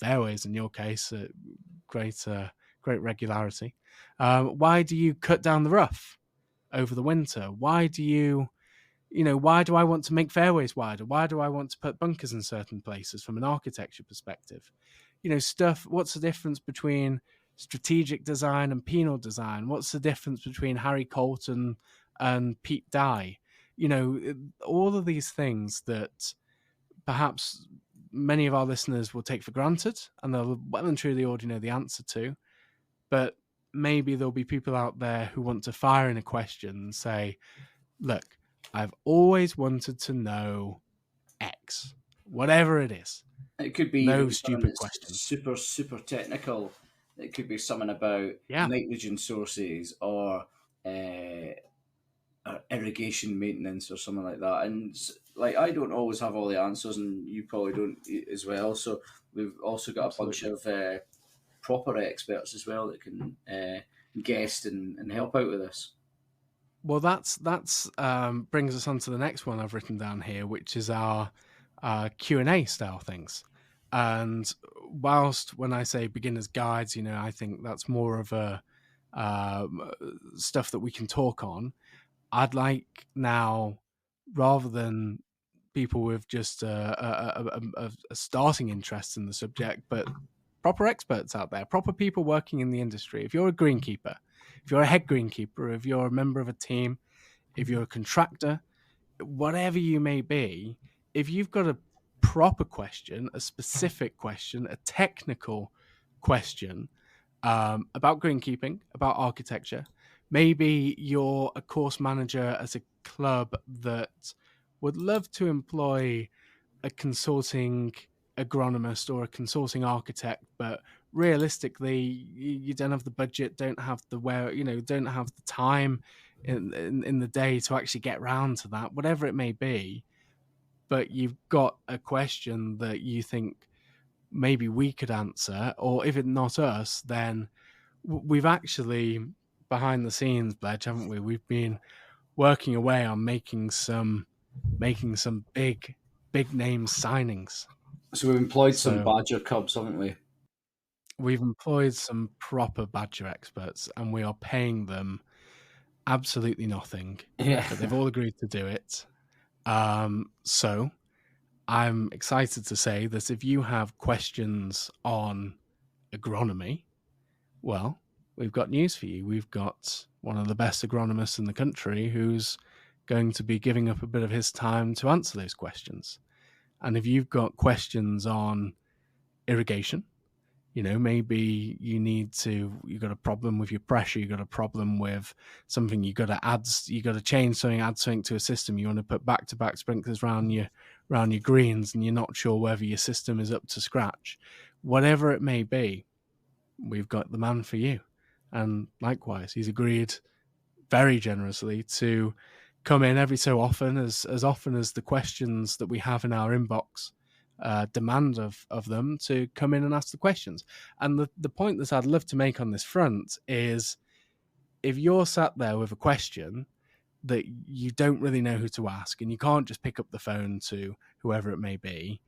fairways in your case at great regularity? Why do you cut down the rough over the winter? Why do I want to make fairways wider? Why do I want to put bunkers in certain places from an architecture perspective? What's the difference between strategic design and penal design? What's the difference between Harry Colton and Pete Dye? All of these things that perhaps many of our listeners will take for granted and they'll well and truly already know the answer to. But maybe there'll be people out there who want to fire in a question and say, look, I've always wanted to know X, whatever it is. It could be no even stupid questions. Super, super technical. It could be something about nitrogen sources or irrigation maintenance or something like that. And like, I don't always have all the answers, and you probably don't as well. So we've also got a bunch of proper experts as well that can guest and help out with this. Well, that's brings us on to the next one I've written down here, which is our Q&A style things. And whilst when I say beginner's guides, I think that's more of a stuff that we can talk on. I'd like now, rather than people with just a starting interest in the subject, but proper experts out there, proper people working in the industry. If you're a greenkeeper, if you're a head greenkeeper, if you're a member of a team, if you're a contractor, whatever you may be, if you've got a proper question, a specific question, a technical question about greenkeeping, about architecture, maybe you're a course manager at a club that would love to employ a consulting agronomist or a consulting architect, but realistically you don't have the budget, don't have the don't have the time in the day to actually get round to that, whatever it may be. But you've got a question that you think maybe we could answer, or if it's not us, then we've actually, behind the scenes, Bledge, haven't we? We've been working away on making some big name signings. So we've employed some Badger Cubs, haven't we? We've employed some proper Badger experts, and we are paying them absolutely nothing. Yeah. But they've all agreed to do it. So I'm excited to say that if you have questions on agronomy, well, we've got news for you. We've got one of the best agronomists in the country who's going to be giving up a bit of his time to answer those questions. And if you've got questions on irrigation, maybe you've got a problem with your pressure, you've got a problem with something, you've got to change something, add something to a system, you want to put back-to-back sprinklers around your greens, and you're not sure whether your system is up to scratch. Whatever it may be, we've got the man for you. And likewise, he's agreed very generously to come in every so often, as often as the questions that we have in our inbox demand of them, to come in and ask the questions. And the point that I'd love to make on this front is, if you're sat there with a question that you don't really know who to ask, and you can't just pick up the phone to whoever it may be,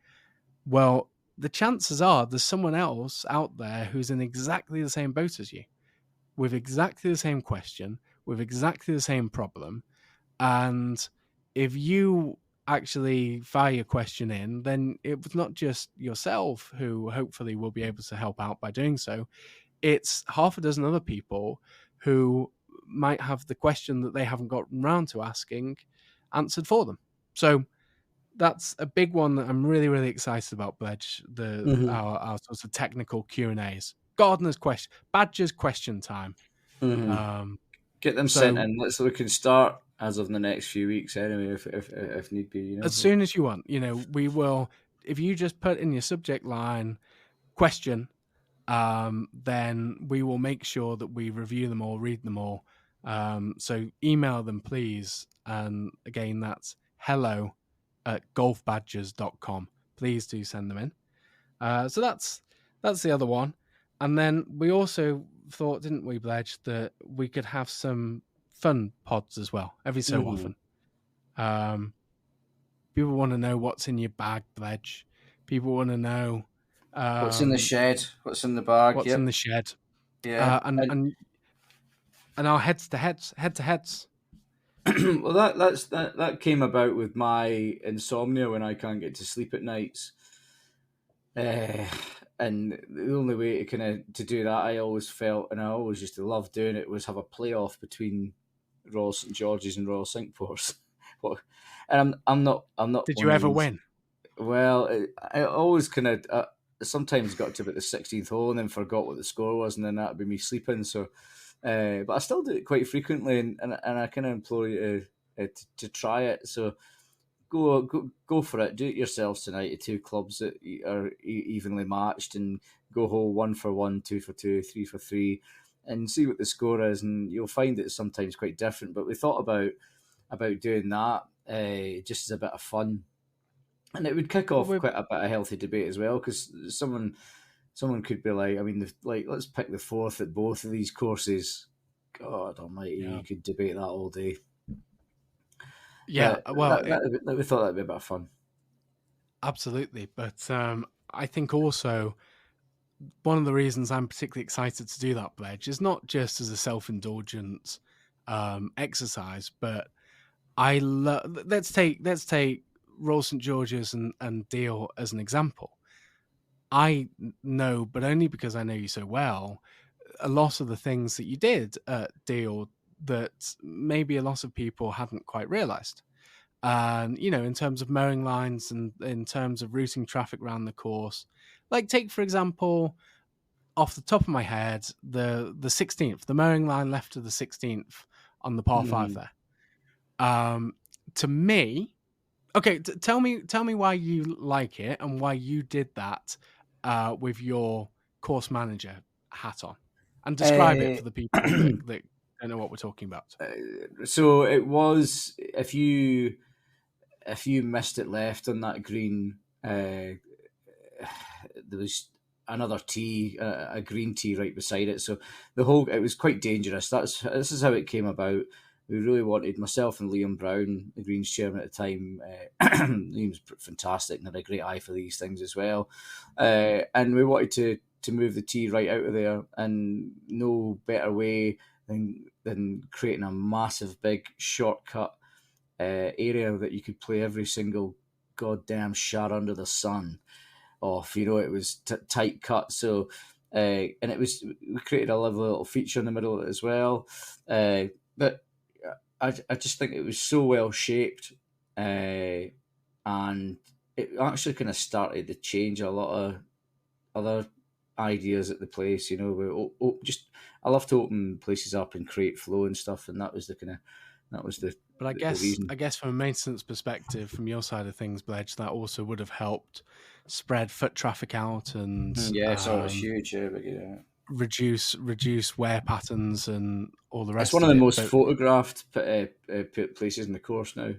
well, the chances are there's someone else out there who's in exactly the same boat as you, with exactly the same question, with exactly the same problem. And if you actually fire your question in, then it was not just yourself who hopefully will be able to help out by doing so. It's half a dozen other people who might have the question that they haven't gotten round to asking answered for them. So that's a big one that I'm really, really excited about, Bledge. Mm-hmm. Our sorts of technical Q&As. Gardener's question, Badger's question time. Mm-hmm. Um, Get them sent so in. We can start as of the next few weeks anyway, if need be. as soon as you want, we will. If you just put in your subject line question, then we will make sure that we review them all, read them all. So email them, please. And again, that's hello@golfbadgers.com. Please do send them in. So that's the other one. And then we also thought, didn't we, Bledge, that we could have some fun pods as well, every so Mm-hmm. often. People want to know what's in your bag, Bledge. People want to know What's in the shed? What's in the bag? what's in Yep. the shed. Yeah. And our head to heads. Well, that came about with my insomnia when I can't get to sleep at nights. And the only way to do that, I always felt, and I always used to love doing it, was have a playoff between Royal St George's and Royal Cinque Well, and I'm not Did one you of ever these. win? Well, I always sometimes got to about the 16th hole and then forgot what the score was, and then that'd be me sleeping. So, but I still do it quite frequently, and I kind of implore you to try it. So go for it. Do it yourselves tonight. The two clubs that are evenly matched, and go hole 1 for 1, 2 for 2, 3 for 3, and see what the score is. And you'll find it's sometimes quite different. But we thought about doing that just as a bit of fun, and it would kick Well, off quite a bit of healthy debate as well, because someone could be like, I mean, like, let's pick the fourth at both of these courses. God Almighty, yeah, you could debate that all day. yeah. But Well, we thought that'd be a bit of fun. absolutely. But I think also one of the reasons I'm particularly excited to do that, Bledge, is not just as a self-indulgent exercise, but I love. Let's take Royal St George's and Deal as an example. I know, but only because I know you so well, a lot of the things that you did at Deal that maybe a lot of people hadn't quite realised. And in terms of mowing lines and in terms of routing traffic around the course, like take for example, off the top of my head, the 16th, the mowing line left of the 16th on the par five Mm-hmm. there. To me, okay, tell me why you like it and why you did that with your course manager hat on, and describe it for the people that don't know what we're talking about. So it was, if you missed it left on that green, there was another tee, a green tee right beside it. So it was quite dangerous. This is how it came about. We really wanted, myself and Liam Brown, the Greens chairman at the time. Liam was fantastic and had a great eye for these things as well. And we wanted to move the tee right out of there, and no better way than creating a massive big shortcut area that you could play every single goddamn shot under the sun off. It was tight cut. So, and we created a lovely little feature in the middle of it as well. But I just think it was so well shaped, and it actually kind of started to change a lot of other ideas at the place. I love to open places up and create flow and stuff, and that was But the reason. I guess from a maintenance perspective, from your side of things, Bledge, that also would have helped spread foot traffic out and Yeah, so it was huge. Yeah, but yeah. reduce wear patterns and all the It's one rest of of the it. most But photographed places in the course now.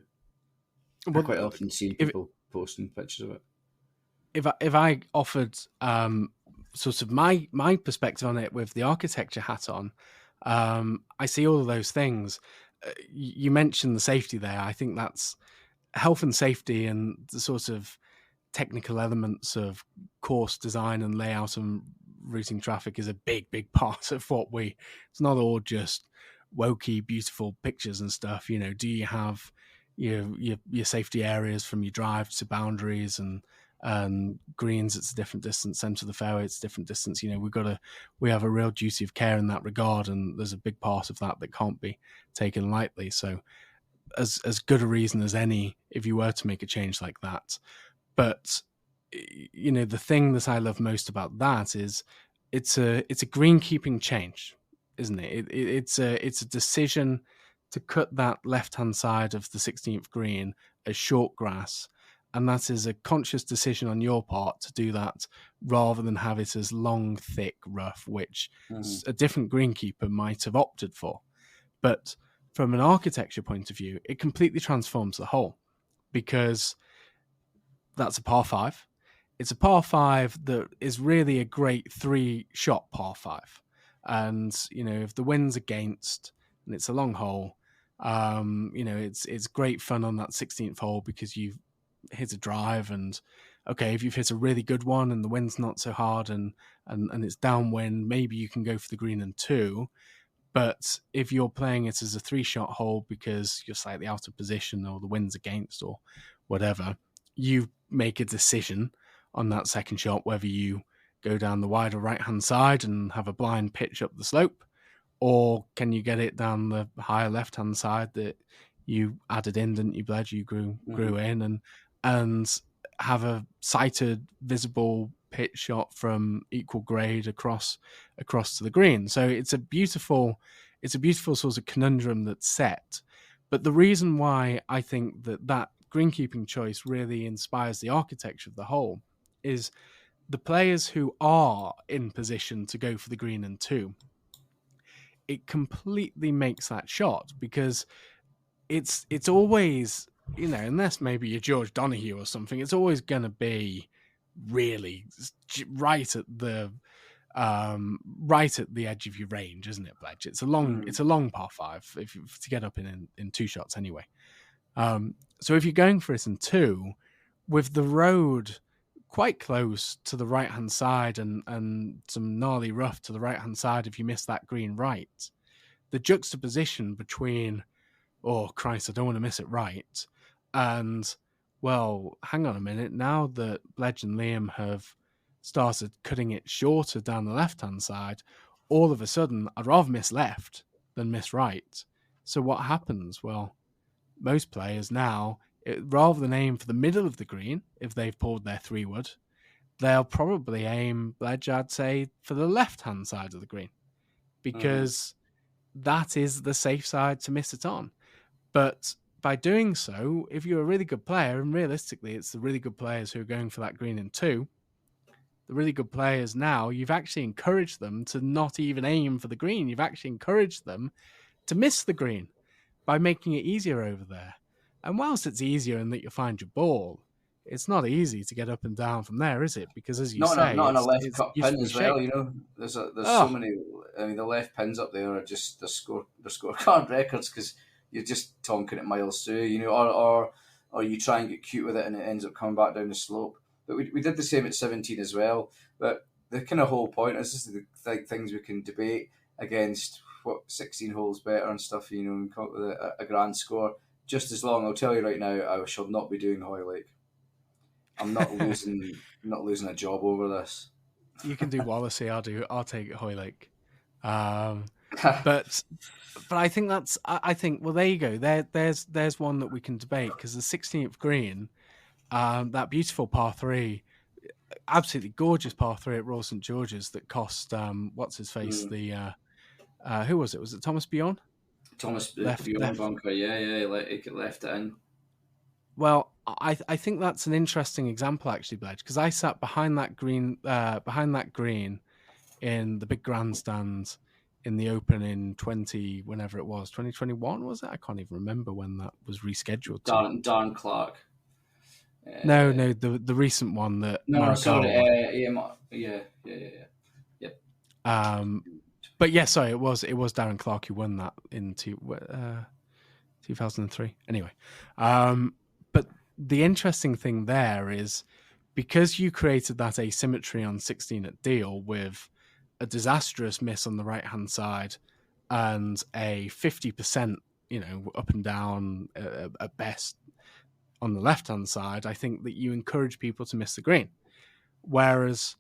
I well, quite often see if people posting pictures of it. if I offered sort of my perspective on it with the architecture hat on, I see all of those things. You mentioned the safety there. I think that's health and safety and the sort of technical elements of course design and layout and routing traffic is a big part of what it's not all just wokey beautiful pictures and stuff. Do you have your safety areas from your drive to boundaries, and greens, it's a different distance. Centre of the fairway, it's a different distance. We have a real duty of care in that regard, and there's a big part of that can't be taken lightly. So as good a reason as any if you were to make a change like that. But the thing that I love most about that is it's a greenkeeping change, isn't it? It's a decision to cut that left hand side of the 16th green as short grass, and that is a conscious decision on your part to do that rather than have it as long, thick rough, which a different greenkeeper might have opted for. But from an architecture point of view, it completely transforms the hole, because that's a par 5. It's a par 5 that is really a great 3-shot par 5. And, if the wind's against and it's a long hole, it's great fun on that 16th hole because you've hit a drive, and okay, if you've hit a really good one and the wind's not so hard and it's downwind, maybe you can go for the green and 2. But if you're playing it as a 3-shot hole because you're slightly out of position or the wind's against or whatever, you make a decision on that second shot whether you go down the wider right-hand side and have a blind pitch up the slope, or can you get it down the higher left-hand side that you added in, didn't you, Bledge? You grew in and have a sighted, visible pitch shot from equal grade across to the green. So it's a beautiful sort of conundrum that's set. But the reason why I think that greenkeeping choice really inspires the architecture of the hole is the players who are in position to go for the green and 2. It completely makes that shot, because it's always, unless maybe you're George Donahue or something, it's always going to be really right at the edge of your range, isn't it, Bledge? It's a long par 5 to get up in 2 shots anyway. So if you're going for it in 2, with the road quite close to the right hand side and some gnarly rough to the right hand side if you miss that green right, the juxtaposition between, oh Christ, I don't want to miss it right, and, well, hang on a minute, now that Bledge and Liam have started cutting it shorter down the left-hand side, all of a sudden, I'd rather miss left than miss right. So what happens? Well, most players now, rather than aim for the middle of the green, if they've pulled their 3-wood, they'll probably aim, Bledge, I'd say, for the left-hand side of the green, because that is the safe side to miss it on. But by doing so, if you're a really good player, and realistically it's the really good players who are going for that green in 2, the really good players now, you've actually encouraged them to not even aim for the green. You've actually encouraged them to miss the green by making it easier over there. And whilst it's easier in that you'll find your ball, it's not easy to get up and down from there, is it? Because as you say, not on a left it's cut pin beautifully as well. shaped. There's so many. I mean, the left pins up there are just the scorecard records, because you're just tonking it miles through. Or you try and get cute with it and it ends up coming back down the slope. But we did the same at 17 as well. But the kind of whole point is, this is the things we can debate against what 16 holes better and stuff. And come up with a grand score. Just as long, I'll tell you right now, I shall not be doing Hoylake. I'm not losing a job over this. You can do Wallasey. I'll take Hoylake. But I think well, there you go. There's one that we can debate, because the 16th green, that beautiful par 3, absolutely gorgeous par 3 at Royal St George's that cost what's his face, the who was it? Was it Thomas Bjorn? Thomas Bjorn bunker, yeah, he left it in. Well, I think that's an interesting example, actually, Bledge, because I sat behind that green in the big grandstand in the Open in 2021, was it? I can't even remember when that was rescheduled to. Darren Clark. No, the recent one that. No, sorry. Yeah. But yeah, sorry, it was Darren Clark who won that in 2003. Anyway, but the interesting thing there is, because you created that asymmetry on 16 at Deal with a disastrous miss on the right-hand side and a 50% up and down at best on the left-hand side, I think that you encourage people to miss the green. Whereas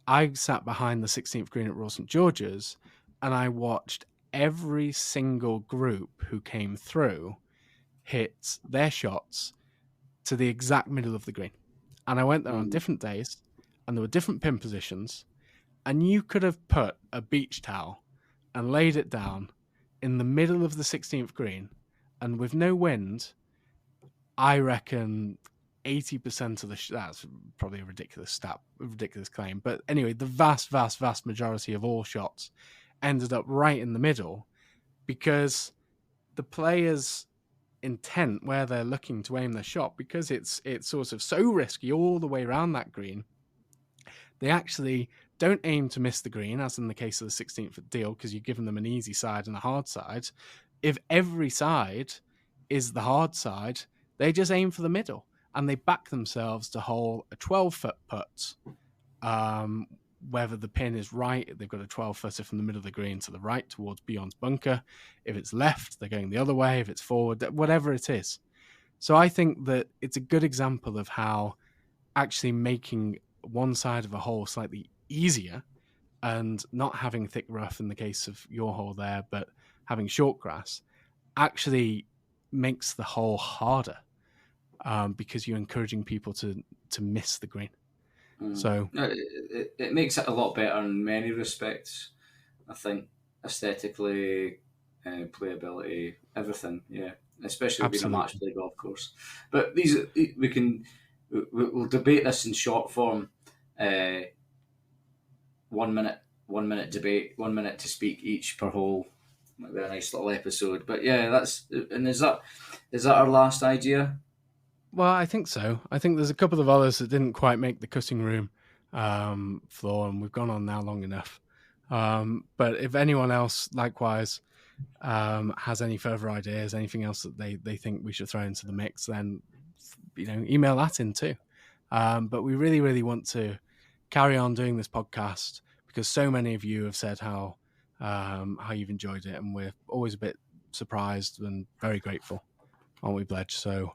I sat behind the 16th green at Royal St George's and I watched every single group who came through hit their shots to the exact middle of the green. And I went there on different days, and there were different pin positions, and you could have put a beach towel and laid it down in the middle of the 16th green, and with no wind, I reckon 80% of that's probably a ridiculous claim. But anyway, the vast, vast, vast majority of all shots ended up right in the middle, because the players' intent, where they're looking to aim their shot, because it's sort of so risky all the way around that green, they actually don't aim to miss the green, as in the case of the 16th at Deal, because you're giving them an easy side and a hard side. If every side is the hard side, they just aim for the middle, and they back themselves to hole a 12-foot putt. Whether the pin is right, they've got a 12-footer from the middle of the green to the right towards Beyond's bunker. If it's left, they're going the other way. If it's forward, whatever it is. So I think that it's a good example of how actually making one side of a hole slightly easier and not having thick rough in the case of your hole there, but having short grass, actually makes the hole harder, because you're encouraging people to miss the green. So it makes it a lot better in many respects. I think aesthetically, playability, everything. Yeah, especially being a match play golf course. But we'll debate this in short form. 1 minute debate, 1 minute to speak each per hole. Might be a nice little episode. But yeah, is that our last idea? Well, I think so. I think there's a couple of others that didn't quite make the cutting room floor, and we've gone on now long enough. But if anyone else, likewise, has any further ideas, anything else that they think we should throw into the mix, then email that in too. But we really, really want to carry on doing this podcast, because so many of you have said how you've enjoyed it, and we're always a bit surprised and very grateful, aren't we, Bledge? So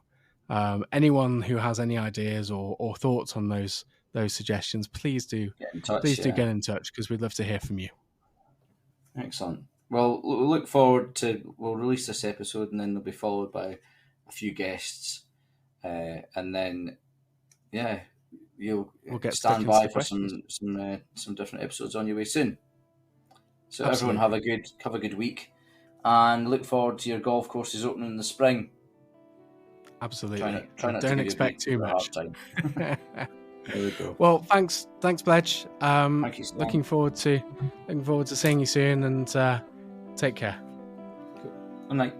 anyone who has any ideas or thoughts on those suggestions, please do get in touch, because we'd love to hear from you. Excellent. Well, we'll look forward to, we'll release this episode, and then they'll be followed by a few guests, and then we'll get stand by for some different episodes on your way soon. So Absolutely. Everyone have a good week, and look forward to your golf courses opening in the spring. Absolutely. Try not Don't to expect too much. There we go. Well, thanks, Bledge. Thank you, looking forward to seeing you soon, and take care. Cool. Good night.